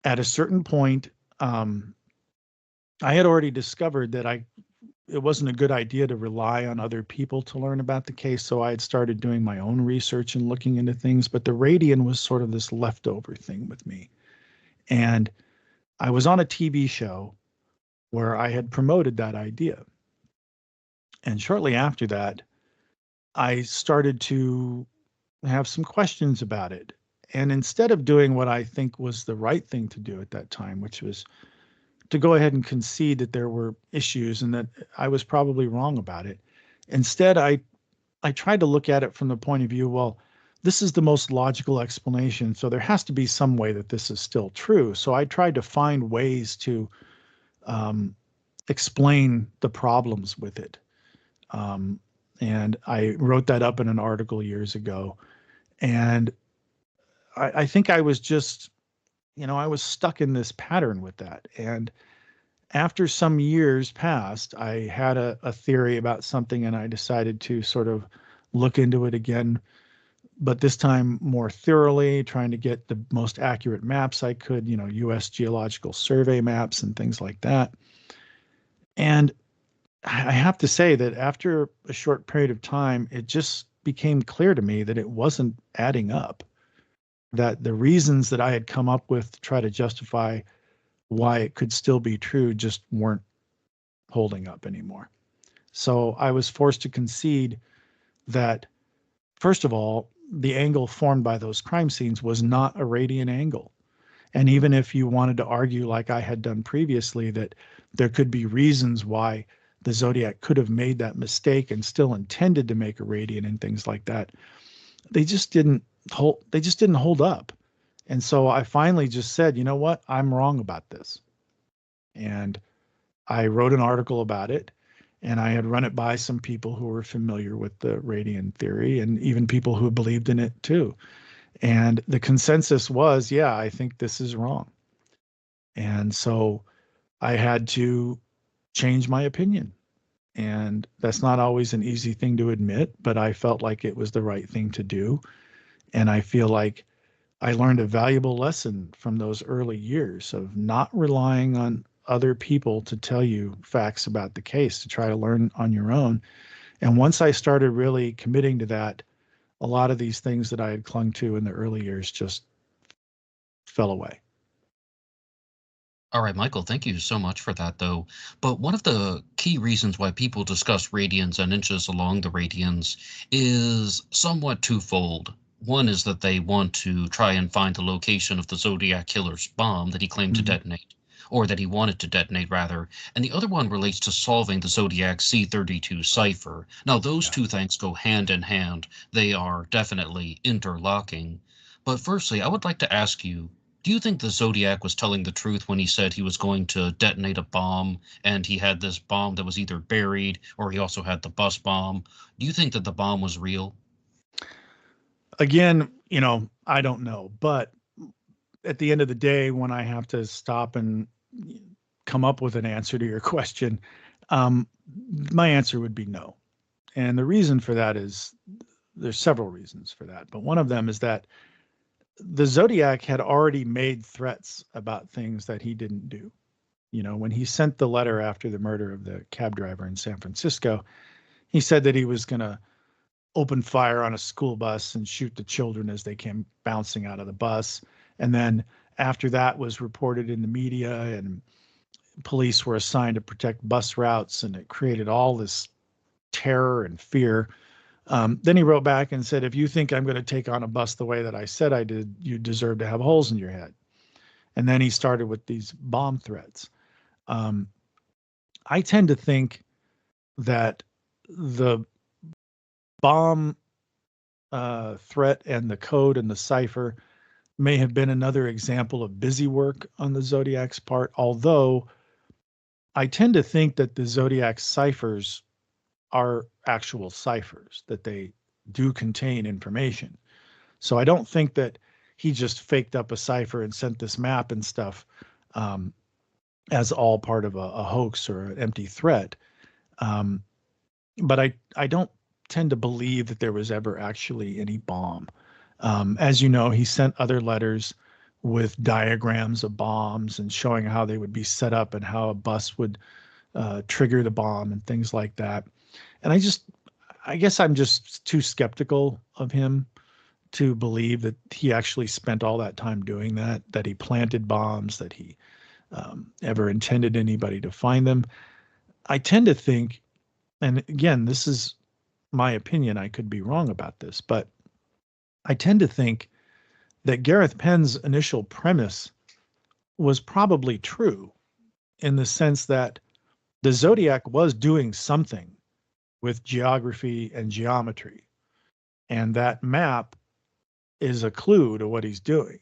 at a certain point, I had already discovered that I it wasn't a good idea to rely on other people to learn about the case. So I had started doing my own research and looking into things, but the radian was sort of this leftover thing with me. And I was on a TV show where I had promoted that idea. And shortly after that, I started to have some questions about it. And instead of doing what I think was the right thing to do at that time, which was to go ahead and concede that there were issues and that I was probably wrong about it, instead I tried to look at it from the point of view, well, this is the most logical explanation, so there has to be some way that this is still true. So I tried to find ways to um, explain the problems with it. Um, and I wrote that up in an article years ago. And I think I was just, I was stuck in this pattern with that. And after some years passed, I had a theory about something and I decided to sort of look into it again, but this time more thoroughly, trying to get the most accurate maps I could, US Geological Survey maps and things like that. And I have to say that after a short period of time, it just became clear to me that it wasn't adding up, that the reasons that I had come up with to try to justify why it could still be true just weren't holding up anymore. So I was forced to concede that, first of all, the angle formed by those crime scenes was not a radian angle. And even if you wanted to argue, like I had done previously, that there could be reasons why the Zodiac could have made that mistake and still intended to make a radian and things like that, they just didn't hold up. And so I finally just said, you know what? I'm wrong about this. And I wrote an article about it, and I had run it by some people who were familiar with the radian theory and even people who believed in it too. And the consensus was, yeah, I think this is wrong. And so I had to change my opinion. And that's not always an easy thing to admit, but I felt like it was the right thing to do. And I feel like I learned a valuable lesson from those early years of not relying on other people to tell you facts about the case, to try to learn on your own. And once I started really committing to that, a lot of these things that I had clung to in the early years just fell away. All right, Michael, thank you so much for that, though. But one of the key reasons why people discuss radians and inches along the radians is somewhat twofold. One is that they want to try and find the location of the Zodiac Killer's bomb that he claimed to Mhm. detonate, or that he wanted to detonate, rather. And the other one relates to solving the Zodiac C32 cipher. Now, those Yeah. two things go hand in hand. They are definitely interlocking. But firstly, I would like to ask you, do you think the Zodiac was telling the truth when he said he was going to detonate a bomb and he had this bomb that was either buried or he also had the bus bomb? Do you think that the bomb was real? Again, I don't know, but at the end of the day, when I have to stop and come up with an answer to your question, um, my answer would be no. And the reason for that is there's several reasons for that, but one of them is that the Zodiac had already made threats about things that he didn't do. When he sent the letter after the murder of the cab driver in San Francisco, he said that he was going to open fire on a school bus and shoot the children as they came bouncing out of the bus. And then after that was reported in the media and police were assigned to protect bus routes, and it created all this terror and fear. Then he wrote back and said, if you think I'm going to take on a bus the way that I said I did, you deserve to have holes in your head. And then he started with these bomb threats. Um, I tend to think that the bomb threat and the code and the cipher may have been another example of busy work on the Zodiac's part, although I tend to think that the Zodiac ciphers are actual ciphers, that they do contain information. So I don't think that he just faked up a cipher and sent this map and stuff um, as all part of a hoax or an empty threat. Um, but I don't tend to believe that there was ever actually any bomb. As you know, he sent other letters with diagrams of bombs and showing how they would be set up and how a bus would trigger the bomb and things like that. And I guess I'm just too skeptical of him to believe that he actually spent all that time doing that, that he planted bombs, that he ever intended anybody to find them. I tend to think, and again, this is my opinion, I could be wrong about this, but I tend to think that Gareth Penn's initial premise was probably true in the sense that the Zodiac was doing something with geography and geometry. And that map is a clue to what he's doing.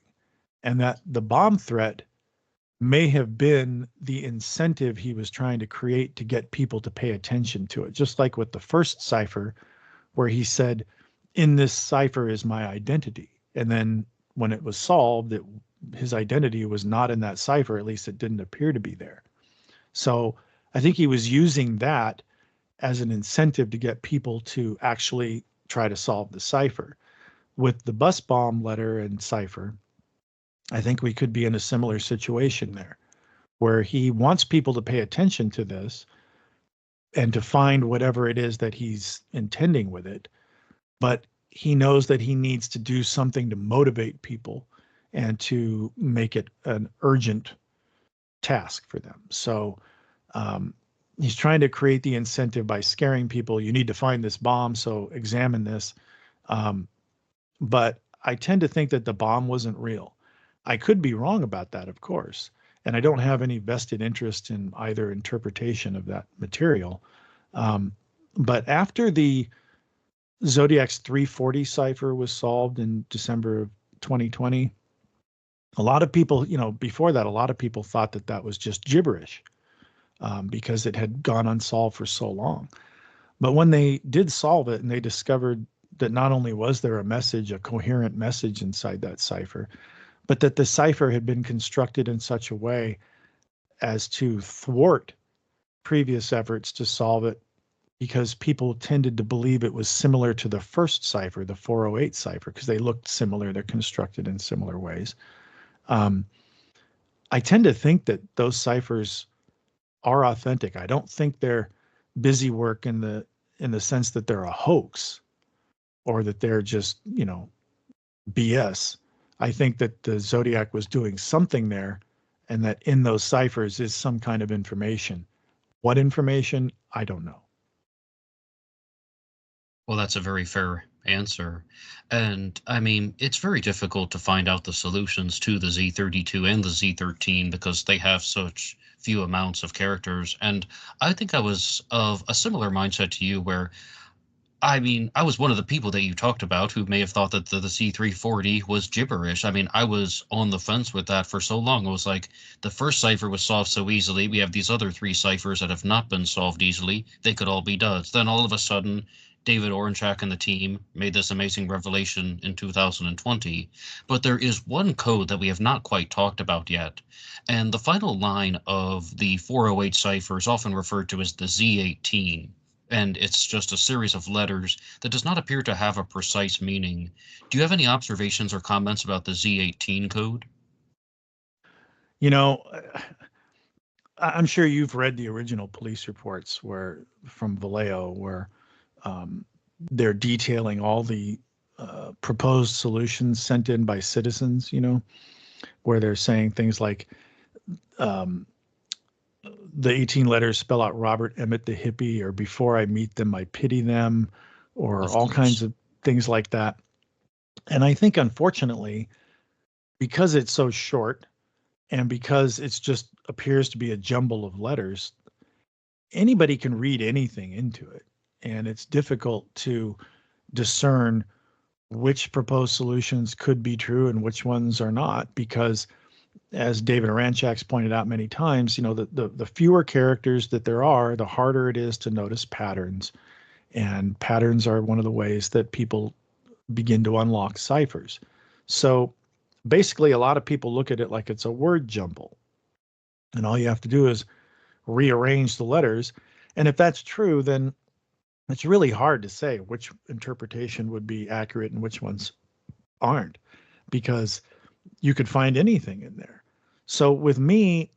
And that the bomb threat may have been the incentive he was trying to create to get people to pay attention to it. Just like with the first cipher, where he said, in this cipher is my identity. And then when it was solved, his identity was not in that cipher, at least it didn't appear to be there. So I think he was using that as an incentive to get people to actually try to solve the cipher. With the bus bomb letter and cipher, I think we could be in a similar situation there, where he wants people to pay attention to this and to find whatever it is that he's intending with it. But he knows that he needs to do something to motivate people and to make it an urgent task for them. So he's trying to create the incentive by scaring people. You need to find this bomb, so examine this. But I tend to think that the bomb wasn't real. I could be wrong about that, of course, and I don't have any vested interest in either interpretation of that material. But after the Zodiac's 340 cipher was solved in December of 2020, a lot of people, before that, a lot of people thought that that was just gibberish because it had gone unsolved for so long. But when they did solve it and they discovered that not only was there a message, a coherent message inside that cipher, but that the cipher had been constructed in such a way as to thwart previous efforts to solve it, because people tended to believe it was similar to the first cipher, the 408 cipher, because they looked similar, they're constructed in similar ways. I tend to think that those ciphers are authentic. I don't think they're busy work in the sense that they're a hoax or that they're just, BS. I think that the Zodiac was doing something there, and that in those ciphers is some kind of information. What information? I don't know. Well, that's a very fair answer. And I mean, it's very difficult to find out the solutions to the Z32 and the Z13 because they have such few amounts of characters. And I think I was of a similar mindset to you, where I mean, I was one of the people that you talked about who may have thought that the C340 was gibberish. I mean, I was on the fence with that for so long. It was like the first cipher was solved so easily. We have these other three ciphers that have not been solved easily. They could all be duds. Then all of a sudden, David Oranchak and the team made this amazing revelation in 2020. But there is one code that we have not quite talked about yet. And the final line of the 408 cipher is often referred to as the Z18, and it's just a series of letters that does not appear to have a precise meaning. Do you have any observations or comments about the Z18 code? You know, I'm sure you've read the original police reports from Vallejo, where they're detailing all the proposed solutions sent in by citizens, where they're saying things like, the 18 letters spell out Robert Emmett the hippie, or before I meet them, I pity them, or Of all kinds course. of things like that. And I think, unfortunately, because it's so short and because it's just appears to be a jumble of letters, anybody can read anything into it. And it's difficult to discern which proposed solutions could be true and which ones are not, because as David Oranchak's pointed out many times, the fewer characters that there are, the harder it is to notice patterns. And patterns are one of the ways that people begin to unlock ciphers. So basically, a lot of people look at it like it's a word jumble. And all you have to do is rearrange the letters. And if that's true, then it's really hard to say which interpretation would be accurate and which ones aren't, because you could find anything in there. So with me,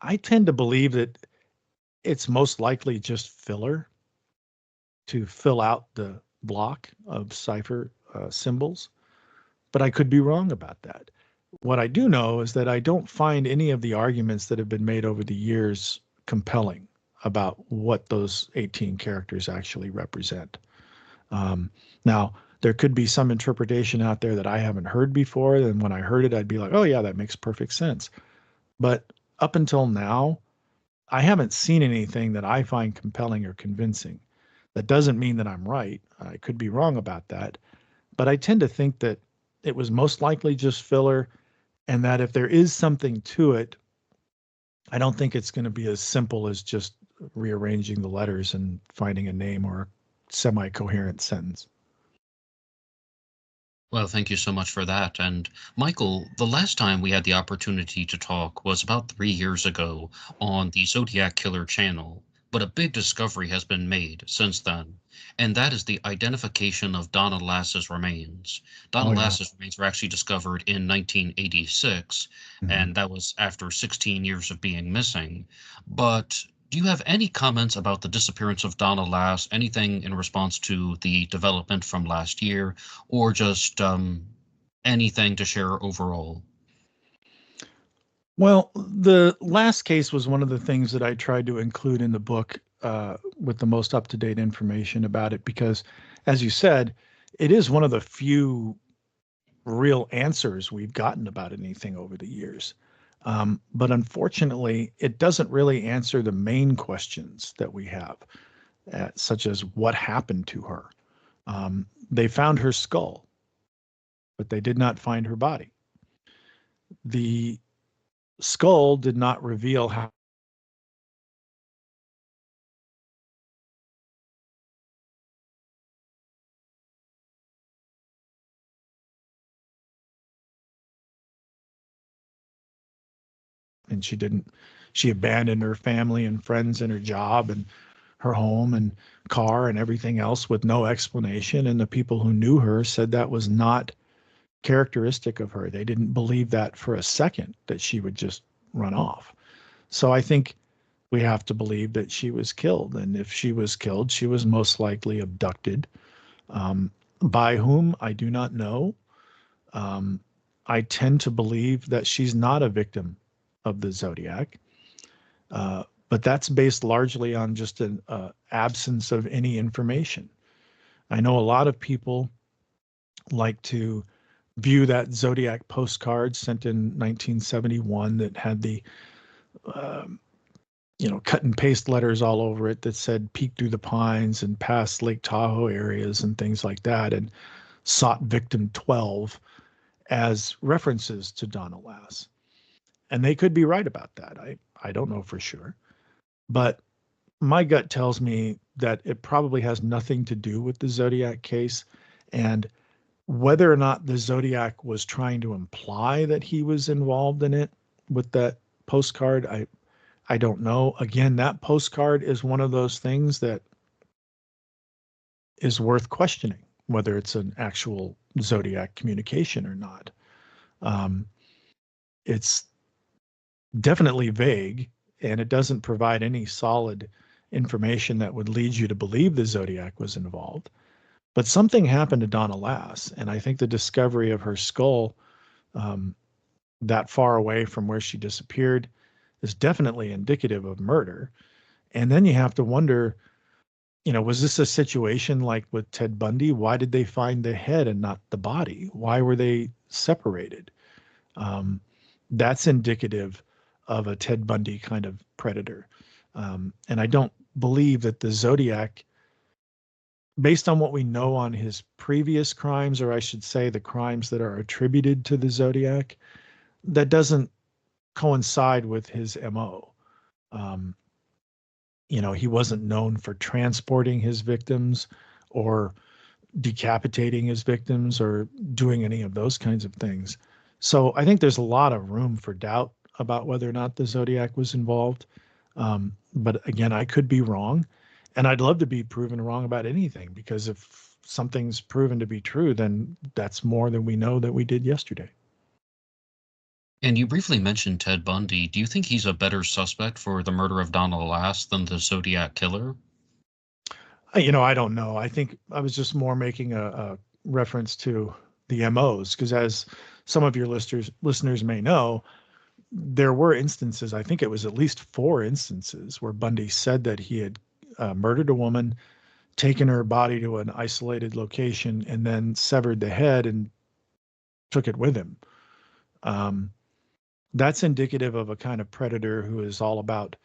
I tend to believe that it's most likely just filler to fill out the block of cipher symbols, but I could be wrong about that. What I do know is that I don't find any of the arguments that have been made over the years compelling about what those 18 characters actually represent. Now, there could be some interpretation out there that I haven't heard before, and when I heard it, I'd be like, oh, yeah, that makes perfect sense. But up until now, I haven't seen anything that I find compelling or convincing. That doesn't mean that I'm right. I could be wrong about that. But I tend to think that it was most likely just filler, and that if there is something to it, I don't think it's going to be as simple as just rearranging the letters and finding a name or a semi-coherent sentence. Well, thank you so much for that. And Michael, the last time we had the opportunity to talk was about 3 years ago on the Zodiac Killer channel. But a big discovery has been made since then, and that is the identification of Donna Lass's remains. Donna Oh, yeah. Lass's remains were actually discovered in 1986, Mhm. and that was after 16 years of being missing. But do you have any comments about the disappearance of Donna Lass? Anything in response to the development from last year, or just anything to share overall? Well, the last case was one of the things that I tried to include in the book with the most up-to-date information about it because, as you said, it is one of the few real answers we've gotten about anything over the years. But unfortunately, it doesn't really answer the main questions that we have, such as what happened to her. They found her skull, but they did not find her body. The skull did not reveal how. And she abandoned her family and friends and her job and her home and car and everything else with no explanation. And the people who knew her said that was not characteristic of her. They didn't believe that for a second that she would just run off. So I think we have to believe that she was killed. And if she was killed, she was most likely abducted. By whom, I do not know. Um, I tend to believe that she's not a victim of the Zodiac, but that's based largely on just an absence of any information. I know a lot of people like to view that Zodiac postcard sent in 1971 that had the um, cut and paste letters all over it that said peek through the pines and past Lake Tahoe areas and things like that, and sought victim 12 as references to Donna Lass. And they could be right about that. I don't know for sure. But my gut tells me that it probably has nothing to do with the Zodiac case. And whether or not the Zodiac was trying to imply that he was involved in it with that postcard, I don't know. Again, that postcard is one of those things that is worth questioning, whether it's an actual Zodiac communication or not. Um, it's definitely vague, and it doesn't provide any solid information that would lead you to believe the Zodiac was involved. But something happened to Donna Lass, and I think the discovery of her skull um, that far away from where she disappeared is definitely indicative of murder. And then you have to wonder, was this a situation like with Ted Bundy? Why did they find the head and not the body? Why were they separated? Um, that's indicative of a Ted Bundy kind of predator. And I don't believe that the Zodiac, based on what we know on his previous crimes, or I should say the crimes that are attributed to the Zodiac, that doesn't coincide with his MO. Um, he wasn't known for transporting his victims or decapitating his victims or doing any of those kinds of things. So I think there's a lot of room for doubt about whether or not the Zodiac was involved. But again, I could be wrong. And I'd love to be proven wrong about anything because if something's proven to be true, then that's more than we know that we did yesterday. And you briefly mentioned Ted Bundy. Do you think he's a better suspect for the murder of Donna Lass than the Zodiac Killer? I don't know. I think I was just more making a reference to the MOs, because as some of your listeners may know, there were instances, I think it was at least 4 instances, where Bundy said that he had murdered a woman, taken her body to an isolated location, and then severed the head and took it with him. Um, that's indicative of a kind of predator who is all about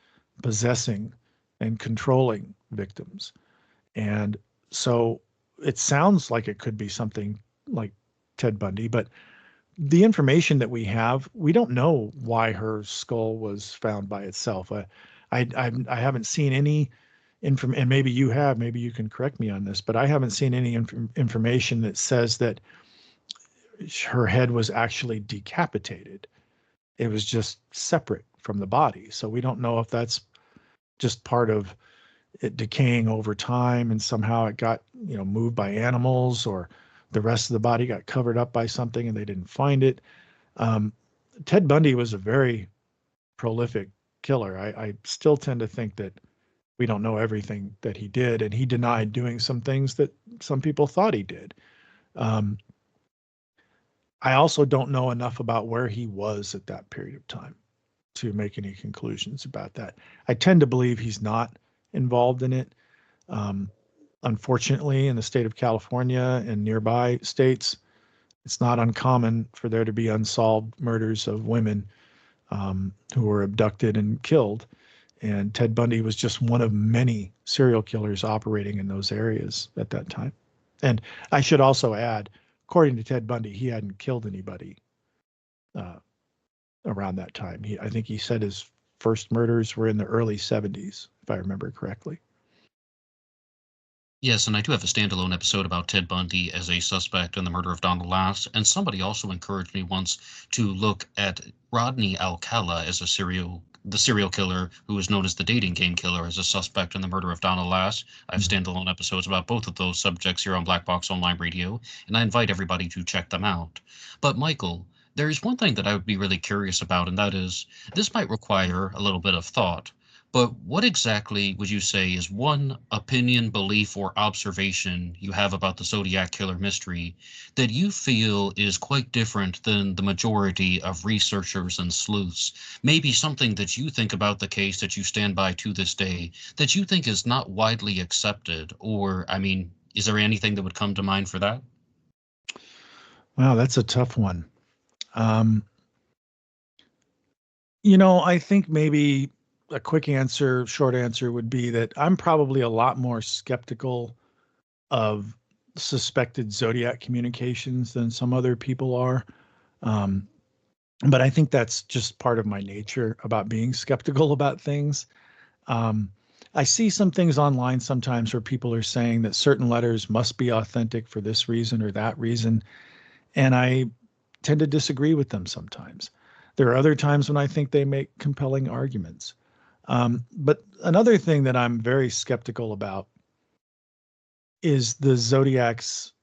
possessing and controlling victims. And so it sounds like it could be something like Ted Bundy, but the information that we have, we don't know why her skull was found by itself. I haven't seen any and maybe you have, maybe you can correct me on this, but I haven't seen any information that says that her head was actually decapitated. It was just separate from the body. So we don't know if that's just part of it decaying over time and somehow it got, moved by animals, or the rest of the body got covered up by something and they didn't find it. Um, Ted Bundy was a very prolific killer. I still tend to think that we don't know everything that he did, and he denied doing some things that some people thought he did. Um, I also don't know enough about where he was at that period of time to make any conclusions about that. I tend to believe he's not involved in it. Um, Unfortunately, in the state of California and nearby states, it's not uncommon for there to be unsolved murders of women who were abducted and killed. And Ted Bundy was just one of many serial killers operating in those areas at that time. And I should also add, according to Ted Bundy, he hadn't killed anybody uh, around that time. I think he said his first murders were in the early 70s, if I remember correctly. Yes, and I do have a standalone episode about Ted Bundy as a suspect in the murder of Donna Lass. And somebody also encouraged me once to look at Rodney Alcala as the serial killer who was known as the dating game killer as a suspect in the murder of Donna Lass. I have Mhm. standalone episodes about both of those subjects here on Black Box Online Radio, and I invite everybody to check them out. But Michael, there is one thing that I would be really curious about, and that is this might require a little bit of thought. But what exactly would you say is one opinion, belief, or observation you have about the Zodiac Killer mystery that you feel is quite different than the majority of researchers and sleuths? Maybe something that you think about the case that you stand by to this day that you think is not widely accepted? Or, I mean, is there anything that would come to mind for that? Wow, that's a tough one. Um, I think maybe a quick answer, short answer would be that I'm probably a lot more skeptical of suspected Zodiac communications than some other people are. Um, but I think that's just part of my nature about being skeptical about things. Um, I see some things online sometimes where people are saying that certain letters must be authentic for this reason or that reason. And I tend to disagree with them sometimes. There are other times when I think they make compelling arguments. But another thing that I'm very skeptical about is the Zodiac's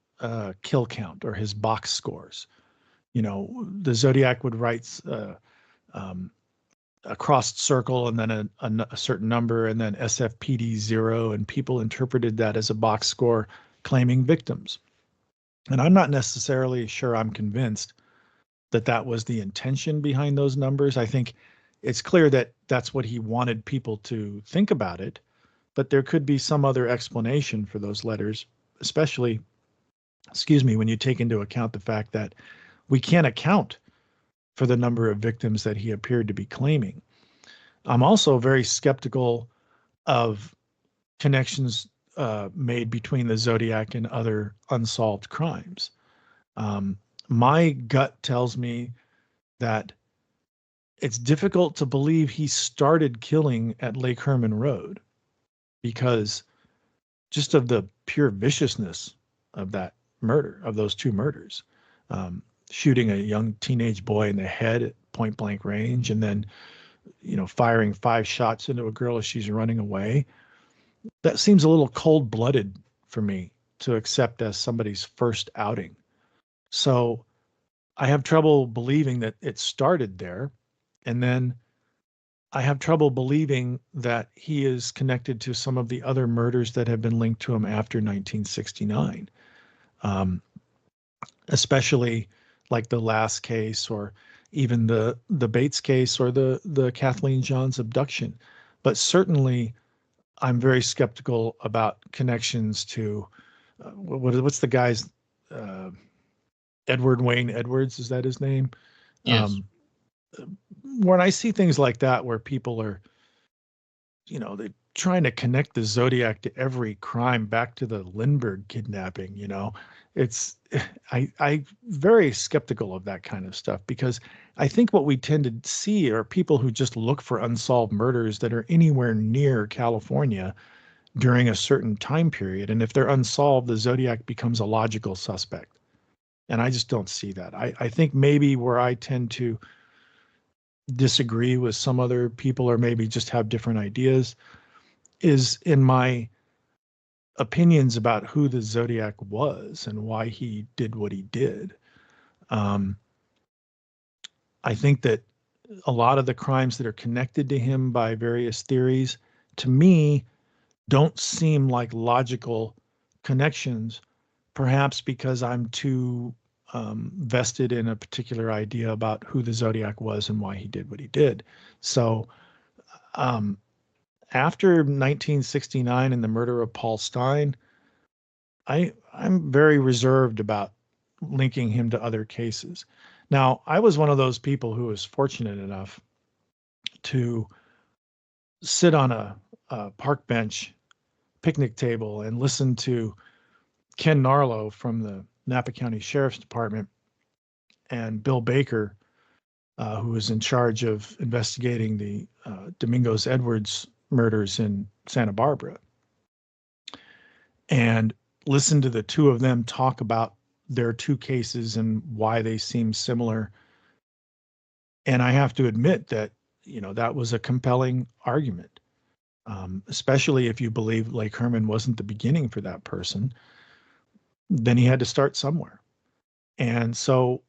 kill count or his box scores. The Zodiac would write um, a crossed circle and then a certain number and then SFPD 0, and people interpreted that as a box score claiming victims. And I'm not necessarily sure I'm convinced that that was the intention behind those numbers. I think it's clear that that's what he wanted people to think about it, but there could be some other explanation for those letters, especially, excuse me, when you take into account the fact that we can't account for the number of victims that he appeared to be claiming. I'm also very skeptical of connections made between the Zodiac and other unsolved crimes. Um, my gut tells me that it's difficult to believe he started killing at Lake Herman Road because just of the pure viciousness of that murder, of those two murders, um, shooting a young teenage boy in the head at point blank range, and then, firing 5 shots into a girl as she's running away. That seems a little cold blooded for me to accept as somebody's first outing. So I have trouble believing that it started there. And then I have trouble believing that he is connected to some of the other murders that have been linked to him after 1969, um, especially like the Lass case, or even the Bates case, or the Kathleen Johns abduction. But certainly, I'm very skeptical about connections to what's the guy's uh, Edward Wayne Edwards, is that his name? Yes. Um, when I see things like that, where people are, they're trying to connect the Zodiac to every crime back to the Lindbergh kidnapping, it's, I very skeptical of that kind of stuff, because I think what we tend to see are people who just look for unsolved murders that are anywhere near California during a certain time period. And if they're unsolved, the Zodiac becomes a logical suspect. And I just don't see that. I think maybe where I tend to disagree with some other people, or maybe just have different ideas, is in my opinions about who the Zodiac was and why he did what he did. Um, I think that a lot of the crimes that are connected to him by various theories, to me, don't seem like logical connections, perhaps because I'm too vested in a particular idea about who the Zodiac was and why he did what he did. So um, after 1969 and the murder of Paul Stein, I'm very reserved about linking him to other cases. Now, I was one of those people who was fortunate enough to sit on a park bench picnic table and listen to Ken Narlow from the Napa County Sheriff's Department and Bill Baker, who was in charge of investigating the Domingos Edwards murders in Santa Barbara, and listen to the two of them talk about their two cases and why they seem similar. And I have to admit that, that was a compelling argument, especially if you believe Lake Herman wasn't the beginning for that person. Then he had to start somewhere. And so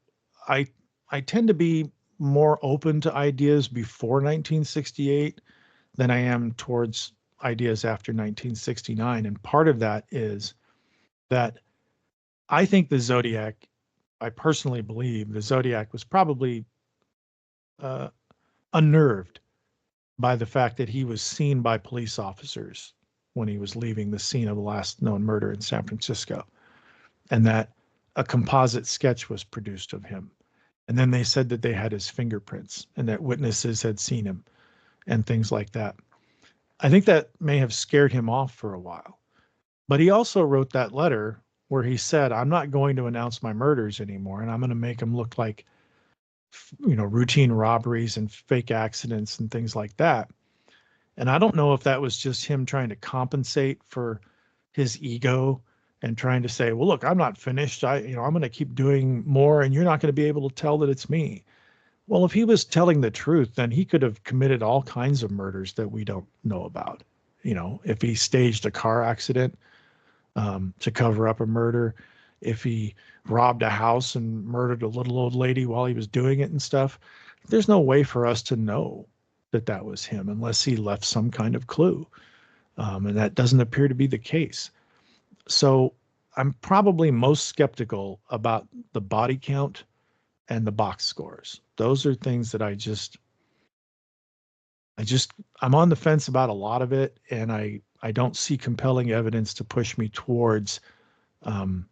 I I tend to be more open to ideas before 1968 than I am towards ideas after 1969. And part of that is that I think the Zodiac, I personally believe the Zodiac was probably uh, unnerved by the fact that he was seen by police officers when he was leaving the scene of the last known murder in San Francisco, and that a composite sketch was produced of him. And then they said that they had his fingerprints and that witnesses had seen him and things like that. I think that may have scared him off for a while. But he also wrote that letter where he said, I'm not going to announce my murders anymore, and I'm going to make them look like, routine robberies and fake accidents and things like that. And I don't know if that was just him trying to compensate for his ego and trying to say, well, look, I'm not finished. I'm going to keep doing more and you're not going to be able to tell that it's me. Well, if he was telling the truth, then he could have committed all kinds of murders that we don't know about. If he staged a car accident to cover up a murder, if he robbed a house and murdered a little old lady while he was doing it and stuff, there's no way for us to know that that was him unless he left some kind of clue. And that doesn't appear to be the case. So I'm probably most skeptical about the body count and the box scores. Those are things that I'm on the fence about a lot of it. And I don't see compelling evidence to push me towards um,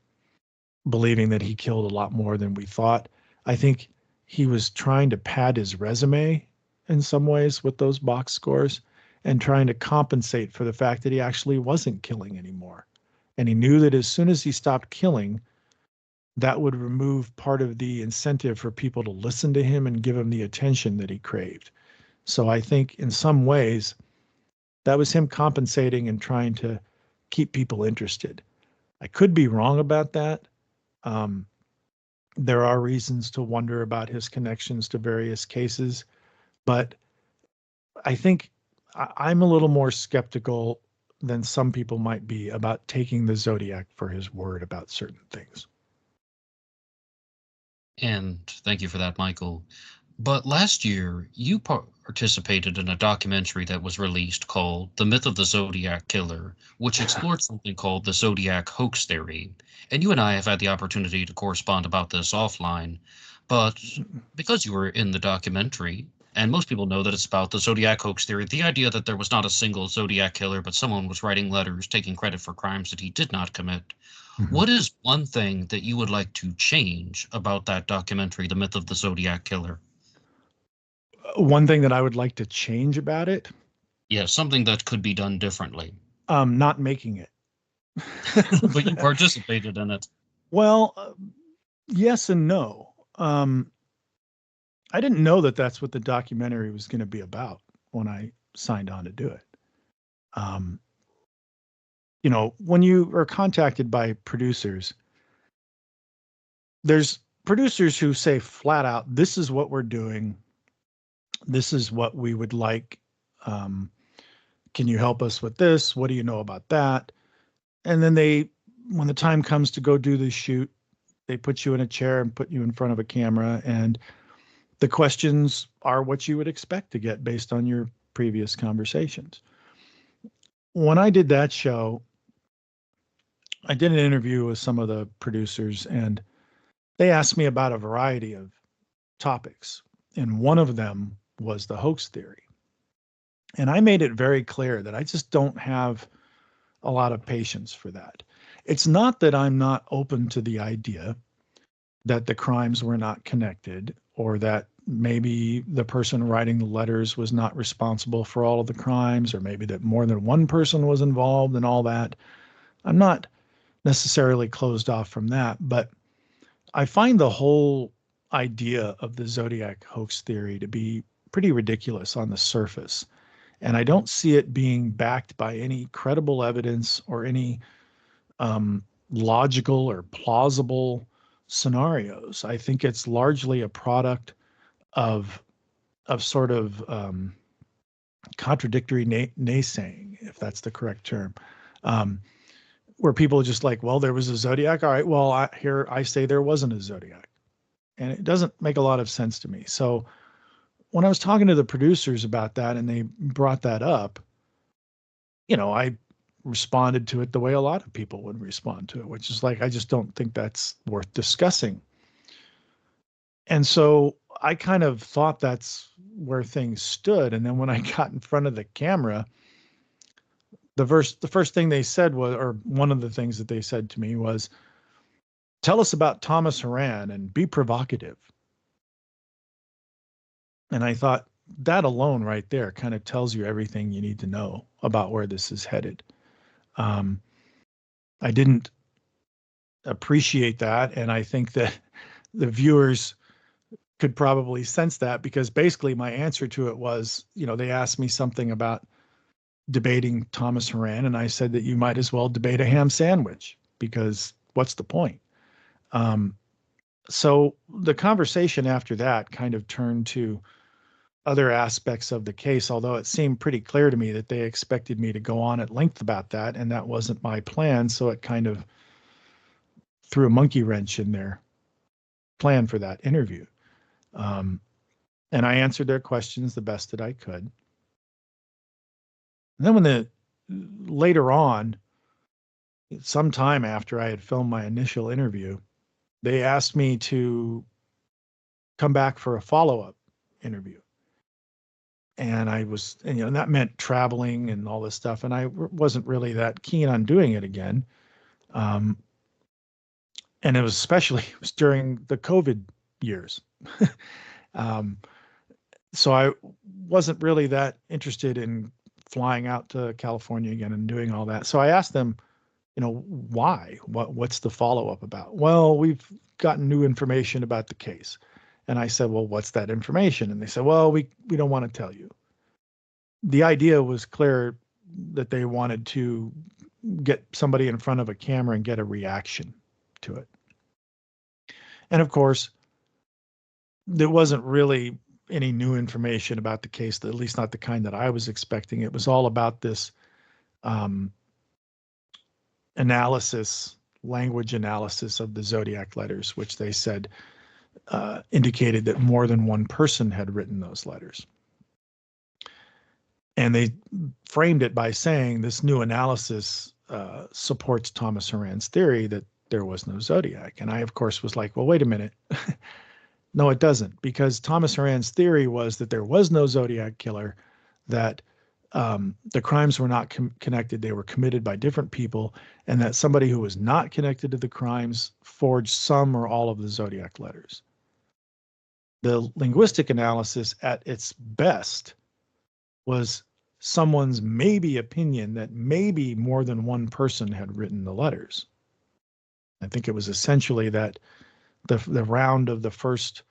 believing that he killed a lot more than we thought. I think he was trying to pad his resume in some ways with those box scores and trying to compensate for the fact that he actually wasn't killing anymore. And he knew that as soon as he stopped killing, that would remove part of the incentive for people to listen to him and give him the attention that he craved. So I think in some ways that was him compensating and trying to keep people interested. I could be wrong about that. Um, there are reasons to wonder about his connections to various cases, but I think I'm a little more skeptical than some people might be about taking the Zodiac for his word about certain things. And thank you for that, Michael. But last year, you participated in a documentary that was released called The Myth of the Zodiac Killer, which explored something called the Zodiac hoax theory. And you and I have had the opportunity to correspond about this offline. But because you were in the documentary, and most people know that it's about the Zodiac hoax theory, the idea that there was not a single Zodiac killer, but someone was writing letters taking credit for crimes that he did not commit. Mhm. What is one thing that you would like to change about that documentary, The Myth of the Zodiac Killer? One thing that I would like to change about it, Yeah, something that could be done differently. not making it. But you participated in it. Well, yes and no. I didn't know that that's what the documentary was going to be about when I signed on to do it. Um, when you are contacted by producers, there's producers who say flat out, this is what we're doing. This is what we would like. Um, can you help us with this? What do you know about that? And then when the time comes to go do the shoot, they put you in a chair and put you in front of a camera. And the questions are what you would expect to get based on your previous conversations. When I did that show, I did an interview with some of the producers, and they asked me about a variety of topics. And one of them was the hoax theory. And I made it very clear that I just don't have a lot of patience for that. It's not that I'm not open to the idea that the crimes were not connected, or that maybe the person writing the letters was not responsible for all of the crimes, or maybe that more than one person was involved and all that. I'm not necessarily closed off from that, but I find the whole idea of the Zodiac hoax theory to be pretty ridiculous on the surface. And I don't see it being backed by any credible evidence or any logical or plausible scenarios. I think it's largely a product of sort of contradictory naysaying, if that's the correct term, um, where people are just like, well, there was a Zodiac. All right, well, here I say there wasn't a Zodiac. And it doesn't make a lot of sense to me. So when I was talking to the producers about that and they brought that up, I responded to it the way a lot of people would respond to it, which is like, I just don't think that's worth discussing. And so I kind of thought that's where things stood. And then when I got in front of the camera, the first thing they said was, or one of the things that they said to me was, tell us about Thomas Horan and be provocative. And I thought that alone right there kind of tells you everything you need to know about where this is headed. Um, I didn't appreciate that. And I think that the viewers could probably sense that, because basically my answer to it was, they asked me something about debating Thomas Horan. And I said that you might as well debate a ham sandwich, because what's the point? So the conversation after that kind of turned to other aspects of the case, although it seemed pretty clear to me that they expected me to go on at length about that, and that wasn't my plan. So it kind of threw a monkey wrench in their plan for that interview. Um, and I answered their questions the best that I could. And then later on, sometime after I had filmed my initial interview, they asked me to come back for a follow-up interview. And and that meant traveling and all this stuff. And I wasn't really that keen on doing it again. Um, and it was during the COVID years. um, so I wasn't really that interested in flying out to California again and doing all that. So I asked them, why? What's the follow-up about? Well, we've gotten new information about the case. And I said, well, what's that information? And they said, well, we don't want to tell you. The idea was clear, that they wanted to get somebody in front of a camera and get a reaction to it. And of course, there wasn't really any new information about the case, at least not the kind that I was expecting. It was all about this um, language analysis of the Zodiac letters, which they said indicated that more than one person had written those letters. And they framed it by saying this new analysis supports Thomas Horan's theory that there was no Zodiac. And I, of course, was like, well, wait a minute. No, it doesn't, because Thomas Horan's theory was that there was no Zodiac killer, that the crimes were not connected. They were committed by different people, and that somebody who was not connected to the crimes forged some or all of the Zodiac letters. The linguistic analysis at its best was someone's maybe opinion that maybe more than one person had written the letters. I think it was essentially that the round of the first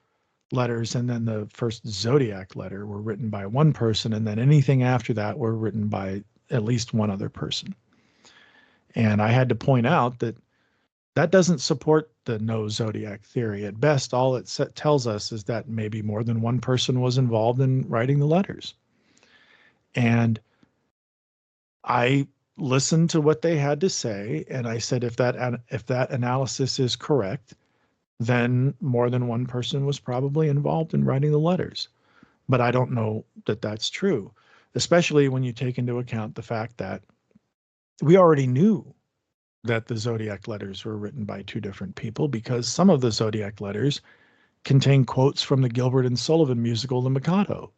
letters and then the first Zodiac letter were written by one person, and then anything after that were written by at least one other person. And I had to point out that that doesn't support the no Zodiac theory. At best, all it tells us is that maybe more than one person was involved in writing the letters. And I listened to what they had to say, and I said, if that analysis is correct, then more than one person was probably involved in writing the letters. But I don't know that that's true, especially when you take into account the fact that we already knew that the Zodiac letters were written by two different people, because some of the Zodiac letters contain quotes from the Gilbert and Sullivan musical, The Mikado.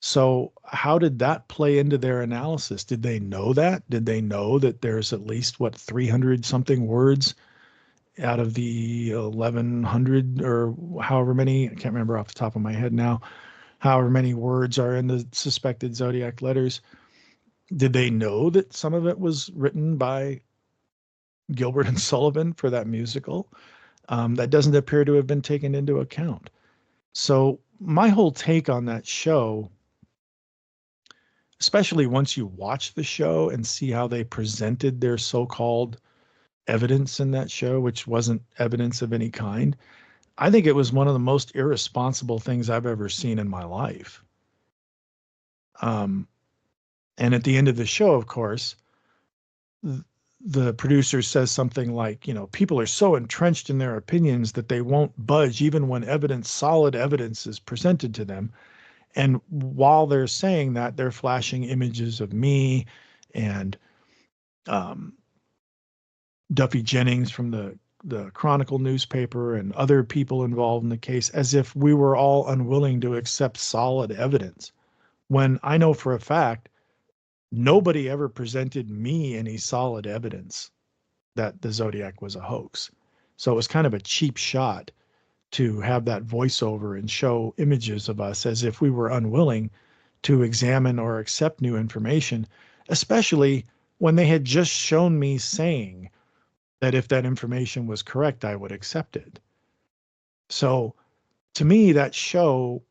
So how did that play into their analysis? Did they know that? Did they know that there's at least, 300 something words out of the 1,100 or however many, I can't remember off the top of my head now, however many words are in the suspected Zodiac letters? Did they know that some of it was written by Gilbert and Sullivan for that musical? That doesn't appear to have been taken into account. So my whole take on that show, especially once you watch the show and see how they presented their so-called evidence in that show, which wasn't evidence of any kind, I think it was one of the most irresponsible things I've ever seen in my life. And at the end of the show, of course, the producer says something like, people are so entrenched in their opinions that they won't budge even when solid evidence is presented to them. And while they're saying that, they're flashing images of me and Duffy Jennings from the Chronicle newspaper and other people involved in the case, as if we were all unwilling to accept solid evidence, when I know for a fact nobody ever presented me any solid evidence that the Zodiac was a hoax. So it was kind of a cheap shot to have that voiceover and show images of us as if we were unwilling to examine or accept new information, especially when they had just shown me saying that if that information was correct, I would accept it. So to me, that show,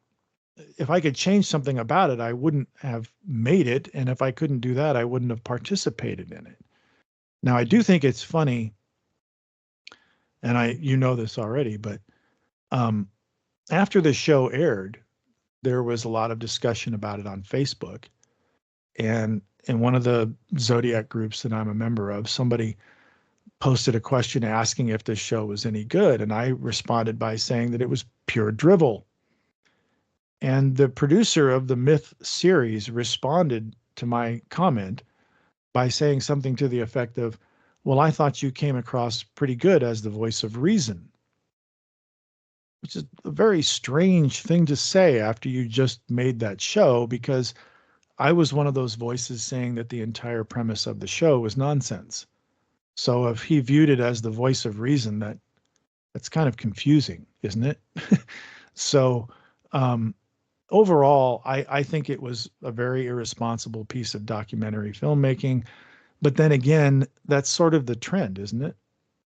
if I could change something about it, I wouldn't have made it. And if I couldn't do that, I wouldn't have participated in it. Now, I do think it's funny, and you know this already, but after the show aired, there was a lot of discussion about it on Facebook. And in one of the Zodiac groups that I'm a member of, somebody posted a question asking if this show was any good. And I responded by saying that it was pure drivel. And the producer of the Myth series responded to my comment by saying something to the effect of, well, I thought you came across pretty good as the voice of reason, which is a very strange thing to say after you just made that show, because I was one of those voices saying that the entire premise of the show was nonsense. So if he viewed it as the voice of reason, that's kind of confusing, isn't it? So overall, I think it was a very irresponsible piece of documentary filmmaking. But then again, that's sort of the trend, isn't it?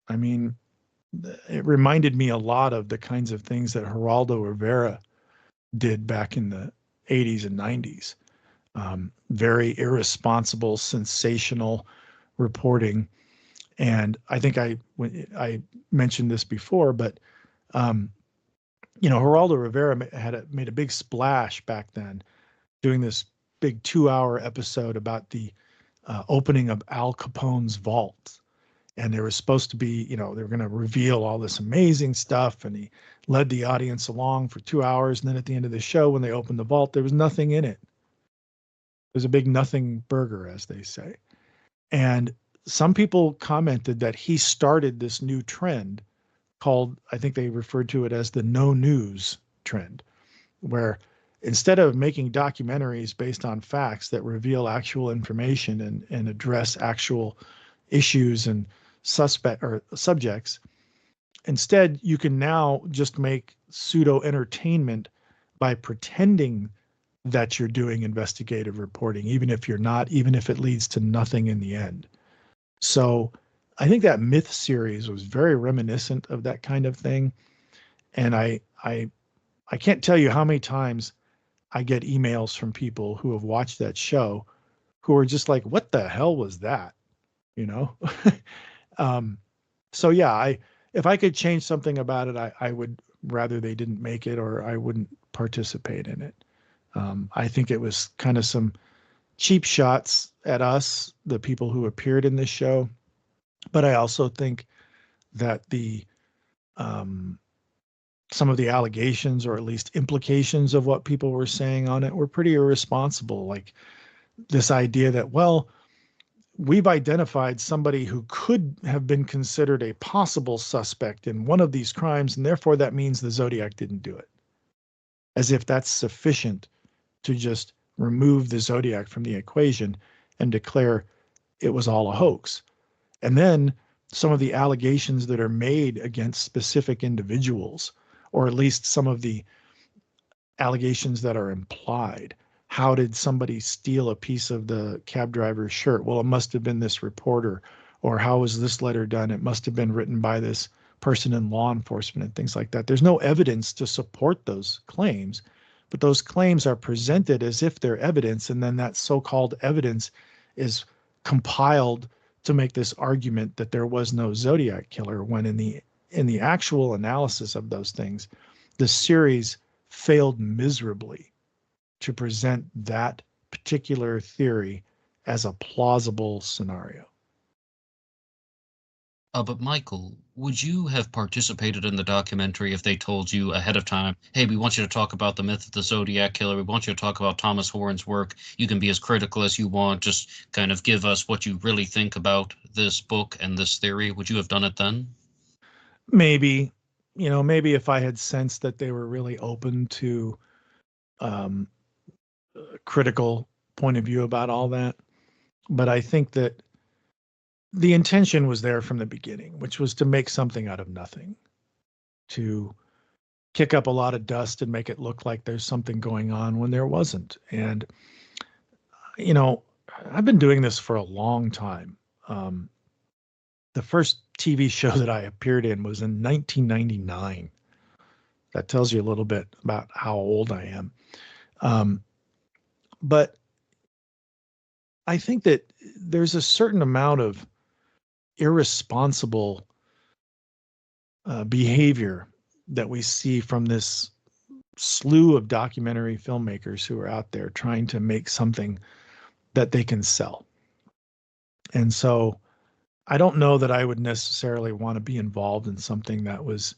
I mean, it reminded me a lot of the kinds of things that Geraldo Rivera did back in the 80s and 90s. Very irresponsible, sensational reporting. And I think I mentioned this before, but Geraldo Rivera made a big splash back then, doing this big 2-hour episode about the opening of Al Capone's vault. And there was supposed to be, they were going to reveal all this amazing stuff. And he led the audience along for 2 hours. And then at the end of the show, when they opened the vault, there was nothing in it. It was a big nothing burger, as they say. And some people commented that he started this new trend called, I think they referred to it as the no news trend, where instead of making documentaries based on facts that reveal actual information and address actual issues and subjects, instead you can now just make pseudo entertainment by pretending that you're doing investigative reporting, even if you're not, even if it leads to nothing in the end. So I think that Myth series was very reminiscent of that kind of thing. And I can't tell you how many times I get emails from people who have watched that show who are just like, what the hell was that? You know? So yeah, if I could change something about it, I would rather they didn't make it, or I wouldn't participate in it. I think it was kind of some cheap shots at us, the people who appeared in this show. But I also think that some of the allegations, or at least implications of what people were saying on it, were pretty irresponsible. Like this idea that, well, we've identified somebody who could have been considered a possible suspect in one of these crimes, and therefore that means the Zodiac didn't do it. As if that's sufficient to just remove the Zodiac from the equation and declare it was all a hoax. And then some of the allegations that are made against specific individuals, or at least some of the allegations that are implied. How did somebody steal a piece of the cab driver's shirt? Well, it must have been this reporter. Or how was this letter done? It must have been written by this person in law enforcement, and things like that. There's no evidence to support those claims, but those claims are presented as if they're evidence, and then that so-called evidence is compiled to make this argument that there was no Zodiac killer, when in the actual analysis of those things, the series failed miserably to present that particular theory as a plausible scenario. But Michael, would you have participated in the documentary if they told you ahead of time, hey, we want you to talk about the myth of the Zodiac Killer. We want you to talk about Thomas Horn's work. You can be as critical as you want. Just kind of give us what you really think about this book and this theory. Would you have done it then? Maybe, maybe if I had sensed that they were really open to a critical point of view about all that. But I think that the intention was there from the beginning, which was to make something out of nothing, to kick up a lot of dust and make it look like there's something going on when there wasn't. And, I've been doing this for a long time. The first TV show that I appeared in was in 1999. That tells you a little bit about how old I am. But I think that there's a certain amount of irresponsible behavior that we see from this slew of documentary filmmakers who are out there trying to make something that they can sell. And so I don't know that I would necessarily want to be involved in something that was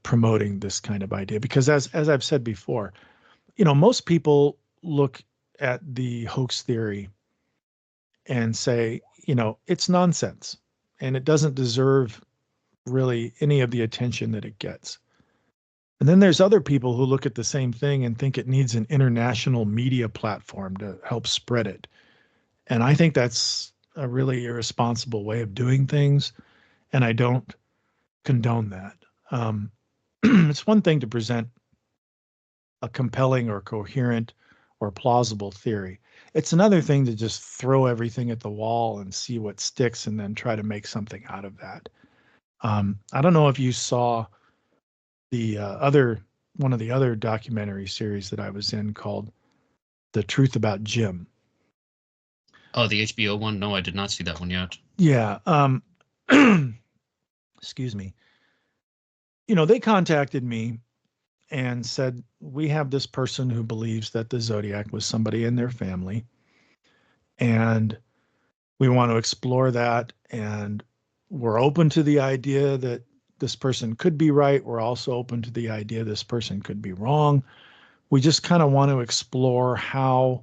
promoting this kind of idea, because as I've said before, most people look at the hoax theory and say, it's nonsense and it doesn't deserve really any of the attention that it gets. And then there's other people who look at the same thing and think it needs an international media platform to help spread it. And I think that's a really irresponsible way of doing things, and I don't condone that. It's one thing to present a compelling or coherent or plausible theory. It's another thing to just throw everything at the wall and see what sticks and then try to make something out of that. I don't know if you saw the one of the other documentary series that I was in called The Truth About Jim. Oh, the HBO one? No, I did not see that one yet. Yeah. Excuse me. They contacted me and said, we have this person who believes that the Zodiac was somebody in their family, and we want to explore that, and we're open to the idea that this person could be right. We're also open to the idea this person could be wrong. We just kind of want to explore how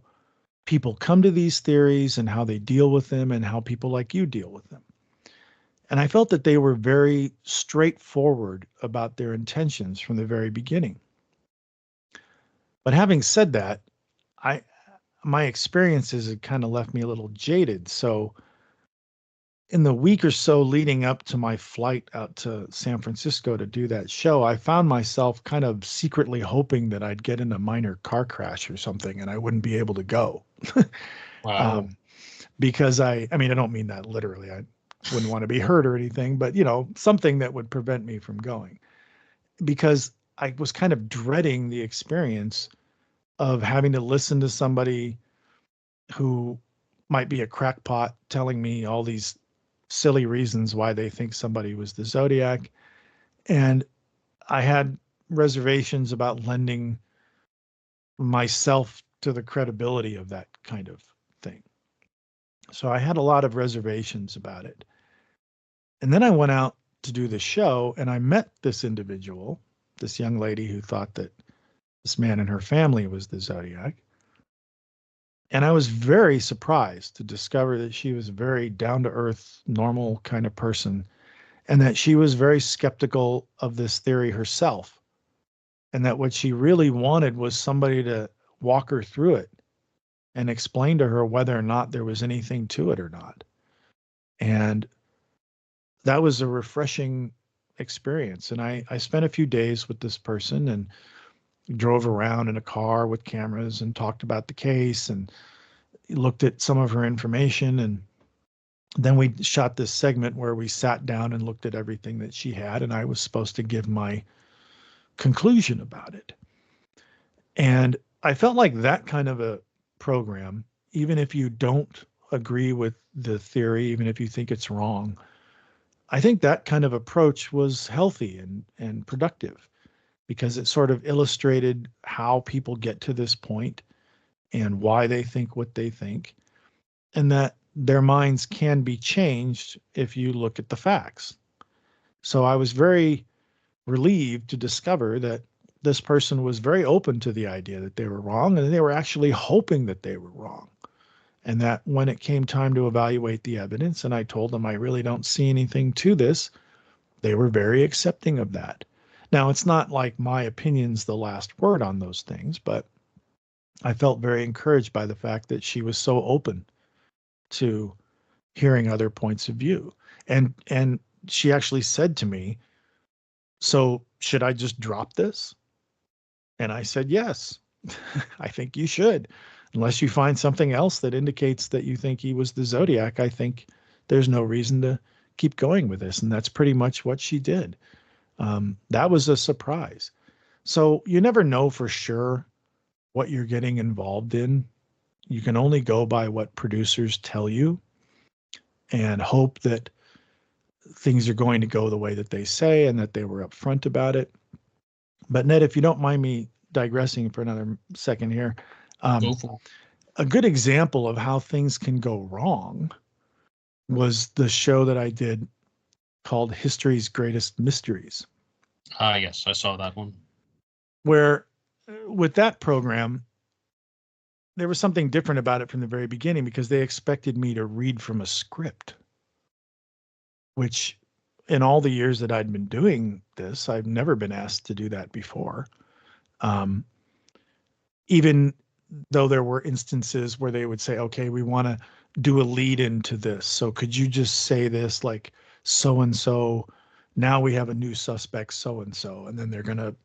people come to these theories and how they deal with them and how people like you deal with them. And I felt that they were very straightforward about their intentions from the very beginning. But having said that, my experiences had kind of left me a little jaded. So in the week or so leading up to my flight out to San Francisco to do that show, I found myself kind of secretly hoping that I'd get in a minor car crash or something and I wouldn't be able to go. Wow. Because I mean, I don't mean that literally. I wouldn't want to be hurt or anything, but something that would prevent me from going, because I was kind of dreading the experience of having to listen to somebody who might be a crackpot telling me all these silly reasons why they think somebody was the Zodiac. And I had reservations about lending myself to the credibility of that kind of thing. So I had a lot of reservations about it. And then I went out to do the show and I met this individual, this young lady who thought that this man and her family was the Zodiac. And I was very surprised to discover that she was a very down-to-earth, normal kind of person, and that she was very skeptical of this theory herself, and that what she really wanted was somebody to walk her through it and explain to her whether or not there was anything to it or not. And that was a refreshing experience. And I spent a few days with this person and drove around in a car with cameras and talked about the case and looked at some of her information. And then we shot this segment where we sat down and looked at everything that she had, and I was supposed to give my conclusion about it. And I felt like that kind of a program, even if you don't agree with the theory, even if you think it's wrong, I think that kind of approach was healthy and productive, because it sort of illustrated how people get to this point and why they think what they think, and that their minds can be changed if you look at the facts. So I was very relieved to discover that this person was very open to the idea that they were wrong, and they were actually hoping that they were wrong. And that when it came time to evaluate the evidence, and I told them I really don't see anything to this, they were very accepting of that. Now, it's not like my opinion's the last word on those things, but I felt very encouraged by the fact that she was so open to hearing other points of view. And she actually said to me, "So should I just drop this?" And I said, "Yes, I think you should. Unless you find something else that indicates that you think he was the Zodiac, I think there's no reason to keep going with this." And that's pretty much what she did. That was a surprise. So you never know for sure what you're getting involved in. You can only go by what producers tell you and hope that things are going to go the way that they say and that they were upfront about it. But Ned, if you don't mind me digressing for another second here, Go for it. a good example of how things can go wrong was the show that I did called History's Greatest Mysteries. Ah, yes, I saw that one. Where with that program, there was something different about it from the very beginning, because they expected me to read from a script, which in all the years that I'd been doing this, I've never been asked to do that before. Even though there were instances where they would say, "Okay, we want to do a lead into this. So could you just say this, like, so-and-so, now we have a new suspect, so-and-so," and then they're going to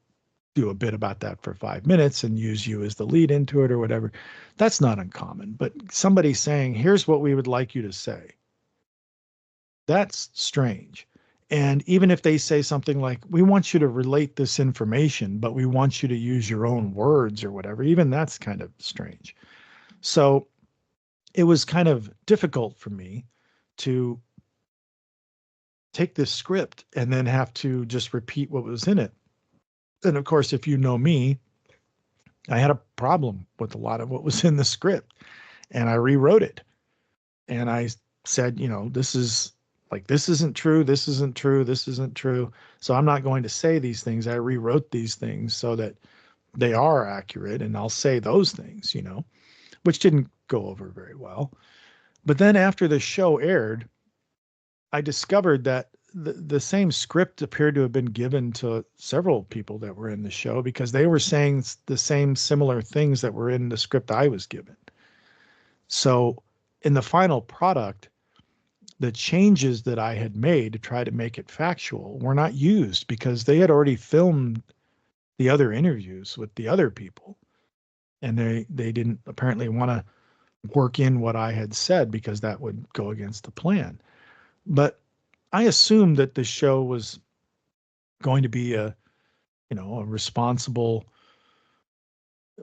do a bit about that for 5 minutes and use you as the lead into it or whatever. That's not uncommon. But somebody saying, "Here's what we would like you to say," that's strange. And even if they say something like, "We want you to relate this information, but we want you to use your own words," or whatever, even that's kind of strange. So it was kind of difficult for me to take this script and then have to just repeat what was in it. And of course, if you know me, I had a problem with a lot of what was in the script, and I rewrote it. And I said, this isn't true. This isn't true. This isn't true. So I'm not going to say these things. I rewrote these things so that they are accurate, and I'll say those things, which didn't go over very well. But then after the show aired, I discovered that the same script appeared to have been given to several people that were in the show, because they were saying the same similar things that were in the script I was given. So in the final product, the changes that I had made to try to make it factual were not used, because they had already filmed the other interviews with the other people. And they didn't apparently want to work in what I had said, because that would go against the plan. But I assumed that the show was going to be a responsible,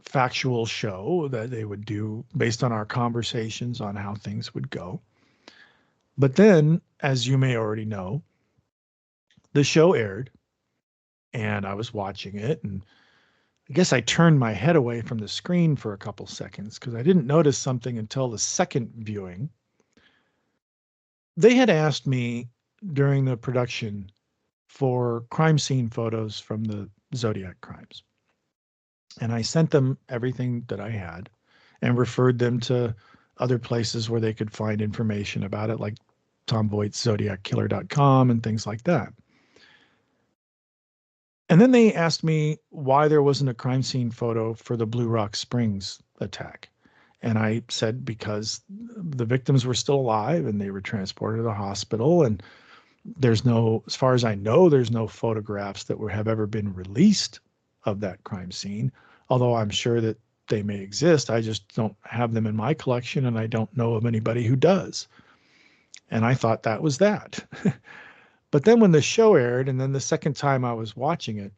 factual show that they would do based on our conversations on how things would go. But then, as you may already know, the show aired and I was watching it, and I guess I turned my head away from the screen for a couple seconds because I didn't notice something until the second viewing. They had asked me during the production for crime scene photos from the Zodiac crimes. And I sent them everything that I had and referred them to other places where they could find information about it, like Tom Voigt's ZodiacKiller.com and things like that. And then they asked me why there wasn't a crime scene photo for the Blue Rock Springs attack. And I said because the victims were still alive and they were transported to the hospital, and there's no, as far as I know, there's no photographs that have ever been released of that crime scene, although I'm sure that they may exist. I just don't have them in my collection, and I don't know of anybody who does. And I thought that was that. But then when the show aired, and then the second time I was watching it,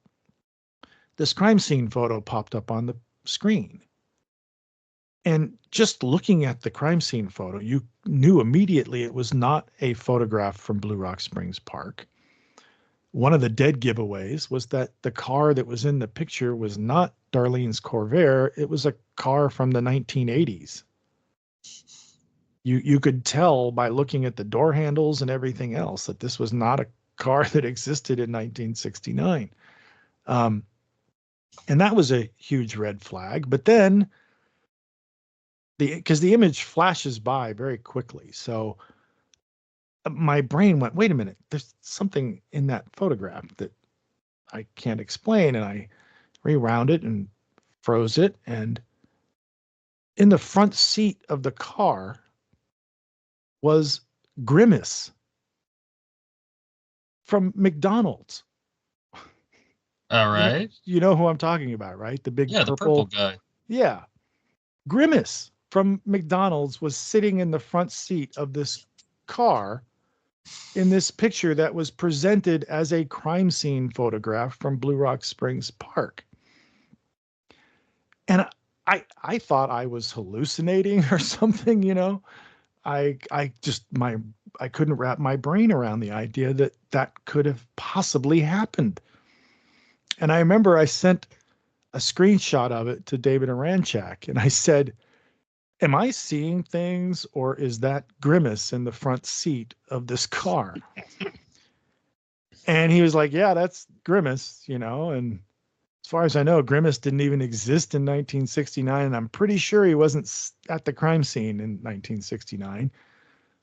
this crime scene photo popped up on the screen. And just looking at the crime scene photo, you knew immediately it was not a photograph from Blue Rock Springs Park. One of the dead giveaways was that the car that was in the picture was not Darlene's Corvair. It was a car from the 1980s. You could tell by looking at the door handles and everything else that this was not a car that existed in 1969. And that was a huge red flag. But then, because the image flashes by very quickly. So my brain went, wait a minute, there's something in that photograph that I can't explain. And I rewound it and froze it. And in the front seat of the car was Grimace from McDonald's. All right. You know who I'm talking about, right? The big The purple guy. Yeah. Grimace from McDonald's was sitting in the front seat of this car in this picture that was presented as a crime scene photograph from Blue Rock Springs Park. And I thought I was hallucinating or something, I couldn't wrap my brain around the idea that that could have possibly happened. And I remember I sent a screenshot of it to David Aranchak, and I said, am I seeing things, or is that Grimace in the front seat of this car? And he was like, yeah, that's Grimace, and as far as I know, Grimace didn't even exist in 1969, and I'm pretty sure he wasn't at the crime scene in 1969.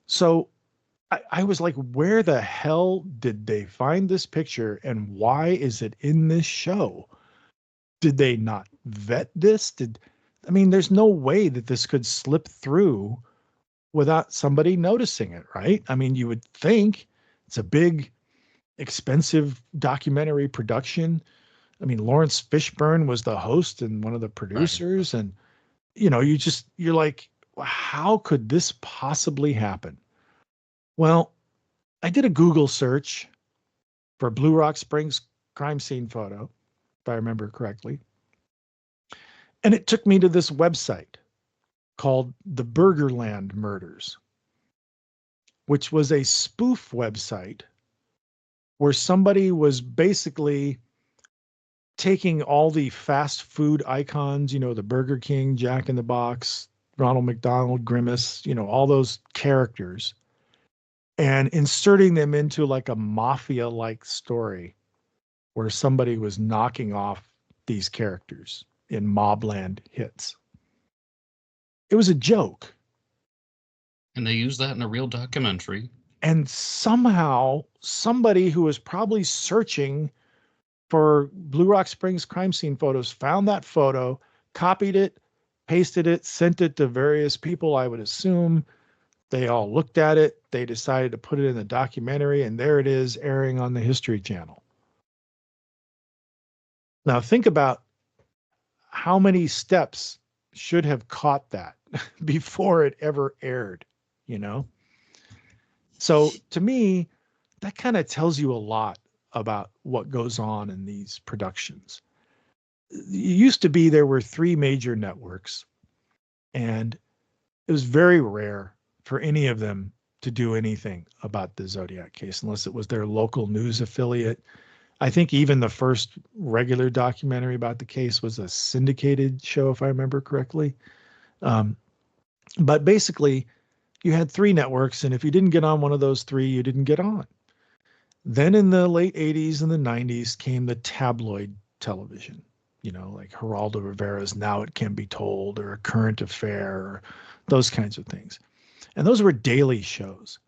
So I was like, where the hell did they find this picture, and why is it in this show? Did they not vet this? There's no way that this could slip through without somebody noticing it, right? You would think it's a big, expensive documentary production. Lawrence Fishburne was the host and one of the producers. Right. And, you're like, how could this possibly happen? Well, I did a Google search for Blue Rock Springs crime scene photo, if I remember correctly. And it took me to this website called The Burgerland Murders, which was a spoof website where somebody was basically taking all the fast food icons, the Burger King, Jack in the Box, Ronald McDonald, Grimace, all those characters, and inserting them into like a mafia-like story where somebody was knocking off these characters in Mobland hits. It was a joke. And they use that in a real documentary. And somehow somebody who was probably searching for Blue Rock Springs crime scene photos found that photo, copied it, pasted it, sent it to various people, I would assume. They all looked at it. They decided to put it in the documentary, and there it is airing on the History Channel. Now, think about how many steps should have caught that before it ever aired, you know? So to me, that kind of tells you a lot about what goes on in these productions. It used to be there were 3 major networks, and it was very rare for any of them to do anything about the Zodiac case unless it was their local news affiliate. I think even the first regular documentary about the case was a syndicated show, if I remember correctly. But basically, you had 3 networks, and if you didn't get on one of those 3, you didn't get on. Then in the late 80s and the 90s came the tabloid television, like Geraldo Rivera's Now It Can Be Told or A Current Affair or those kinds of things. And those were daily shows.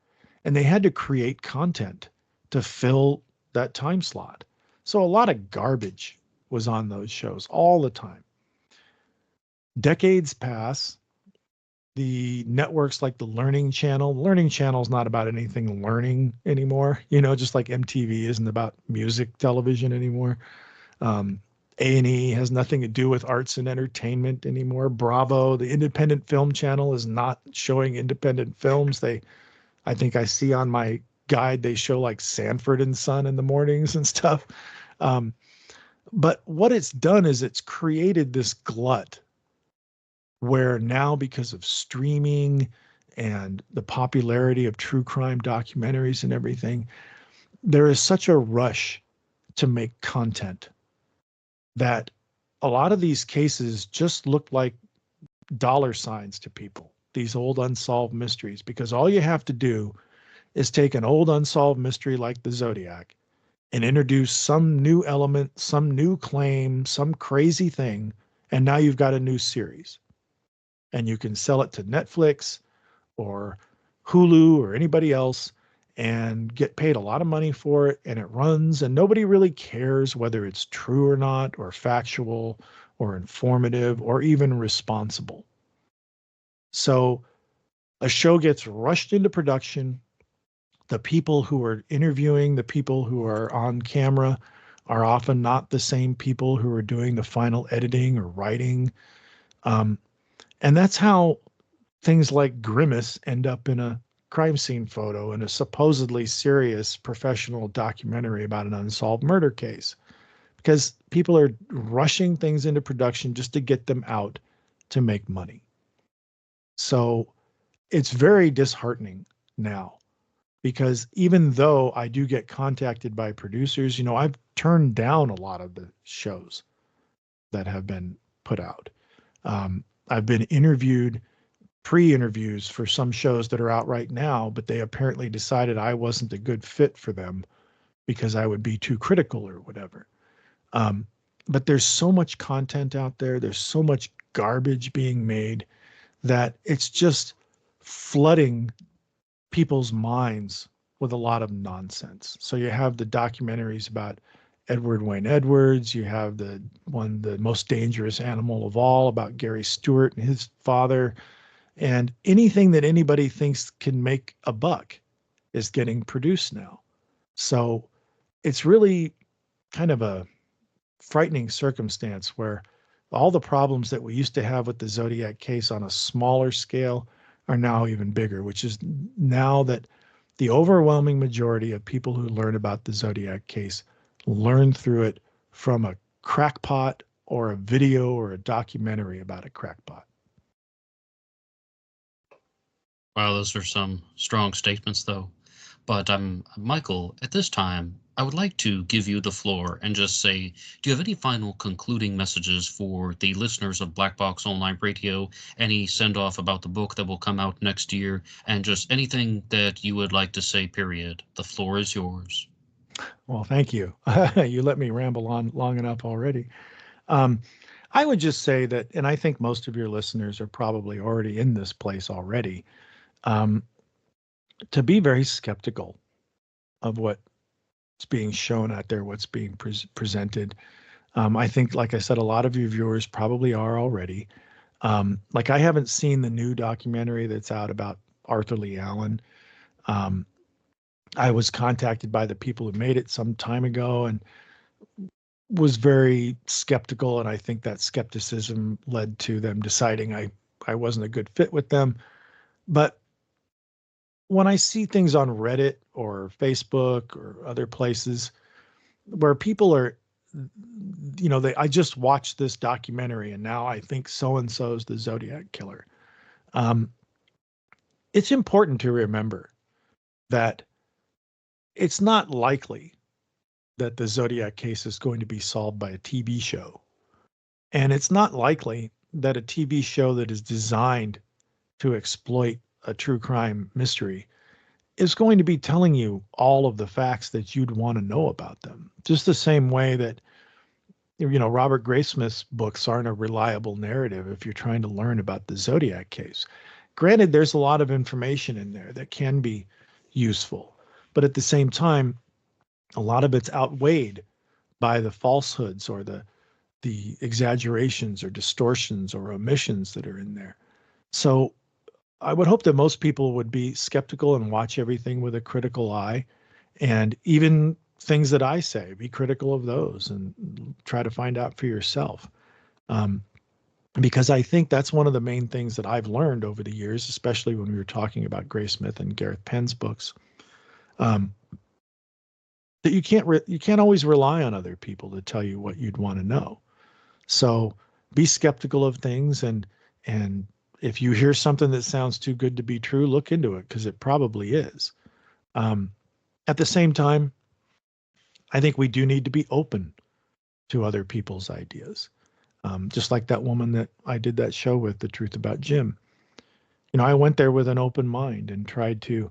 And they had to create content to fill that time slot. So a lot of garbage was on those shows all the time. Decades pass. The networks like the Learning Channel. Learning Channel is not about anything learning anymore, just like MTV isn't about music television anymore. A&E has nothing to do with arts and entertainment anymore. Bravo, the independent film channel, is not showing independent films. I think I see on my guide, they show like Sanford and Son in the mornings and stuff. But what it's done is it's created this glut where now, because of streaming and the popularity of true crime documentaries and everything, there is such a rush to make content that a lot of these cases just look like dollar signs to people, these old unsolved mysteries, because all you have to do is take an old unsolved mystery like the Zodiac and introduce some new element, some new claim, some crazy thing, and now you've got a new series. And you can sell it to Netflix or Hulu or anybody else and get paid a lot of money for it, and it runs, and nobody really cares whether it's true or not, or factual or informative or even responsible. So a show gets rushed into production. The people who are interviewing, the people who are on camera are often not the same people who are doing the final editing or writing. And that's how things like Grimace end up in a crime scene photo in a supposedly serious professional documentary about an unsolved murder case, because people are rushing things into production just to get them out to make money. So it's very disheartening now, because even though I do get contacted by producers, I've turned down a lot of the shows that have been put out. I've been pre-interviews for some shows that are out right now, but they apparently decided I wasn't a good fit for them because I would be too critical or whatever. But there's so much content out there. There's so much garbage being made that it's just flooding people's minds with a lot of nonsense. So you have the documentaries about Edward Wayne Edwards. You have the most dangerous animal of all, about Gary Stewart and his father. And anything that anybody thinks can make a buck is getting produced now. So it's really kind of a frightening circumstance where all the problems that we used to have with the Zodiac case on a smaller scale are now even bigger, which is now that the overwhelming majority of people who learn about the Zodiac case learn through it from a crackpot or a video or a documentary about a crackpot. Wow, those are some strong statements, though. But Michael, at this time, I would like to give you the floor and just say, do you have any final concluding messages for the listeners of Black Box Online Radio? Any send off about the book that will come out next year? And just anything that you would like to say, period. The floor is yours. Well, thank you. You let me ramble on long enough already. Um, I would just say that, and I think most of your listeners are probably already in this place already, um, to be very skeptical of what's being shown out there, what's being presented. I think, like I said, a lot of your viewers probably are already. Like I haven't seen the new documentary that's out about Arthur Lee Allen. Um, I was contacted by the people who made it some time ago and was very skeptical. And I think that skepticism led to them deciding I wasn't a good fit with them. But when I see things on Reddit or Facebook or other places where people are, I just watched this documentary and now I think so and so is the Zodiac killer. Um, it's important to remember that it's not likely that the Zodiac case is going to be solved by a TV show. And it's not likely that a TV show that is designed to exploit a true crime mystery is going to be telling you all of the facts that you'd want to know about them. Just the same way that, Robert Graysmith's books aren't a reliable narrative if you're trying to learn about the Zodiac case. Granted, there's a lot of information in there that can be useful, but at the same time, a lot of it's outweighed by the falsehoods or the exaggerations or distortions or omissions that are in there. So I would hope that most people would be skeptical and watch everything with a critical eye, and even things that I say, be critical of those and try to find out for yourself. Because I think that's one of the main things that I've learned over the years, especially when we were talking about Graysmith and Gareth Penn's books, that you can't always rely on other people to tell you what you'd want to know. So be skeptical of things, and if you hear something that sounds too good to be true, look into it because it probably is. At the same time, I think we do need to be open to other people's ideas. Just like that woman that I did that show with, The Truth About Jim. I went there with an open mind and tried to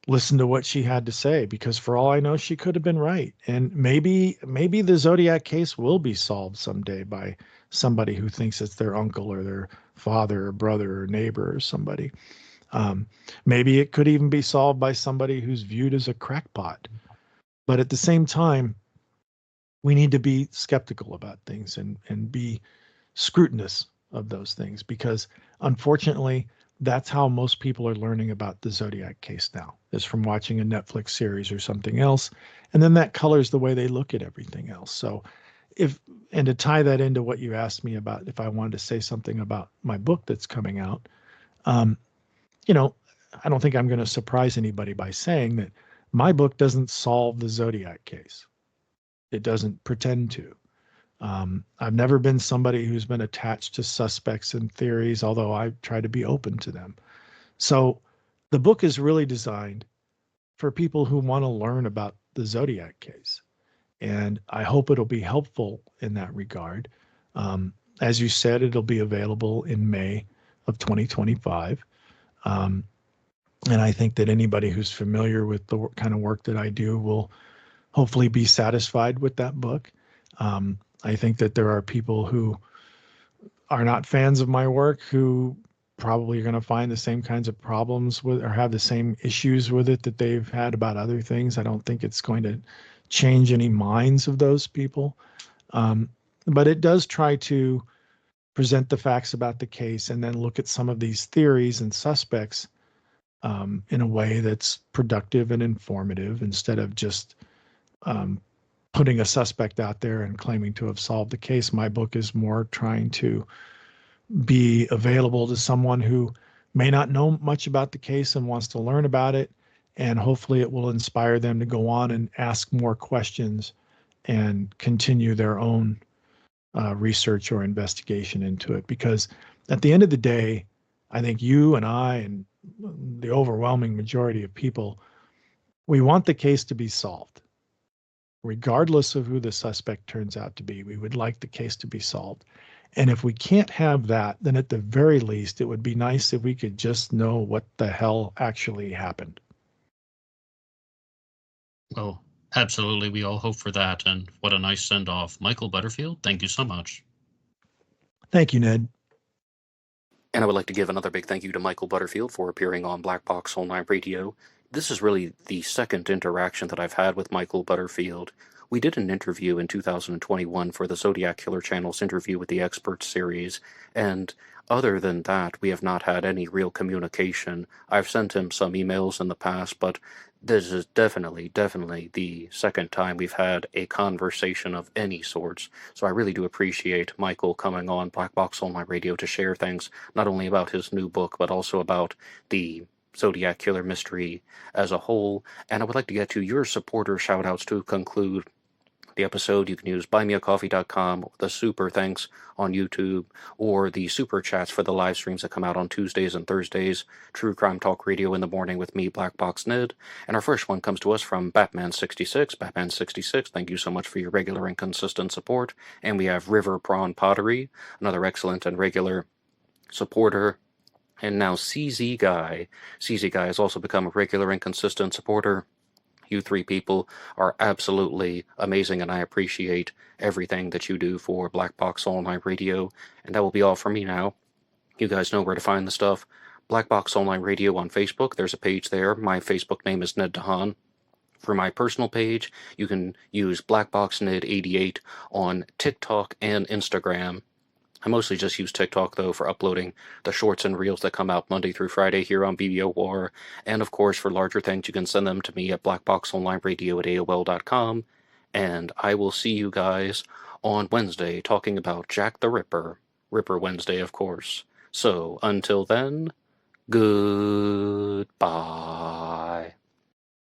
listen to what she had to say, because for all I know, she could have been right. And maybe the Zodiac case will be solved someday by somebody who thinks it's their uncle or their father or brother or neighbor or somebody. Maybe it could even be solved by somebody who's viewed as a crackpot. But at the same time, we need to be skeptical about things and be scrutinous of those things, because unfortunately, that's how most people are learning about the Zodiac case now, is from watching a Netflix series or something else. And then that colors the way they look at everything else. So and to tie that into what you asked me about, if I wanted to say something about my book that's coming out, I don't think I'm going to surprise anybody by saying that my book doesn't solve the Zodiac case. It doesn't pretend to. I've never been somebody who's been attached to suspects and theories, although I try to be open to them. So the book is really designed for people who want to learn about the Zodiac case. And I hope it'll be helpful in that regard. As you said, it'll be available in May of 2025. And I think that anybody who's familiar with the kind of work that I do will hopefully be satisfied with that book. I think that there are people who are not fans of my work who probably are going to find the same kinds of problems with, or have the same issues with it that they've had about other things. I don't think it's going to change any minds of those people. But it does try to present the facts about the case and then look at some of these theories and suspects in a way that's productive and informative, instead of just putting a suspect out there and claiming to have solved the case. My book is more trying to be available to someone who may not know much about the case and wants to learn about it. And hopefully it will inspire them to go on and ask more questions and continue their own research or investigation into it. Because at the end of the day, I think you and I and the overwhelming majority of people, we want the case to be solved. regardless of who the suspect turns out to be. We would like the case to be solved. And if we can't have that, then at the very least, it would be nice if we could just know what the hell actually happened. Well, absolutely. We all hope for that. And what a nice send off. Michael Butterfield, thank you so much. Thank you, Ned. And I would like to give another big thank you to Michael Butterfield for appearing on Black Box Online Radio. This is really the second interaction that I've had with Michael Butterfield. We did an interview in 2021 for the Zodiac Killer channel's Interview with the Experts series, and other than that, we have not had any real communication. I've sent him some emails in the past, but this is definitely the second time we've had a conversation of any sorts. So I really do appreciate Michael coming on Black Box Online Radio to share things, not only about his new book, but also about the Zodiac Killer mystery as a whole. And I would like to get to your supporter shout-outs to conclude the episode. You can use buymeacoffee.com, the super thanks on YouTube, or the super chats for the live streams that come out on Tuesdays and Thursdays. True Crime Talk Radio in the morning with me, Black Box Ned. And our first one comes to us from Batman66. Batman66, thank you so much for your regular and consistent support. And we have River Prawn Pottery, another excellent and regular supporter. And now CZ Guy. CZ Guy has also become a regular and consistent supporter. You three people are absolutely amazing, and I appreciate everything that you do for Black Box Online Radio. And that will be all for me now. You guys know where to find the stuff. Black Box Online Radio on Facebook. There's a page there. My Facebook name is Ned DeHaan. For my personal page, you can use BlackBoxNed88 on TikTok and Instagram. I mostly just use TikTok, though, for uploading the shorts and reels that come out Monday through Friday here on BBO War. And, of course, for larger things, you can send them to me at blackboxonlineradio@AOL.com. And I will see you guys on Wednesday talking about Jack the Ripper. Ripper Wednesday, of course. So, until then, goodbye.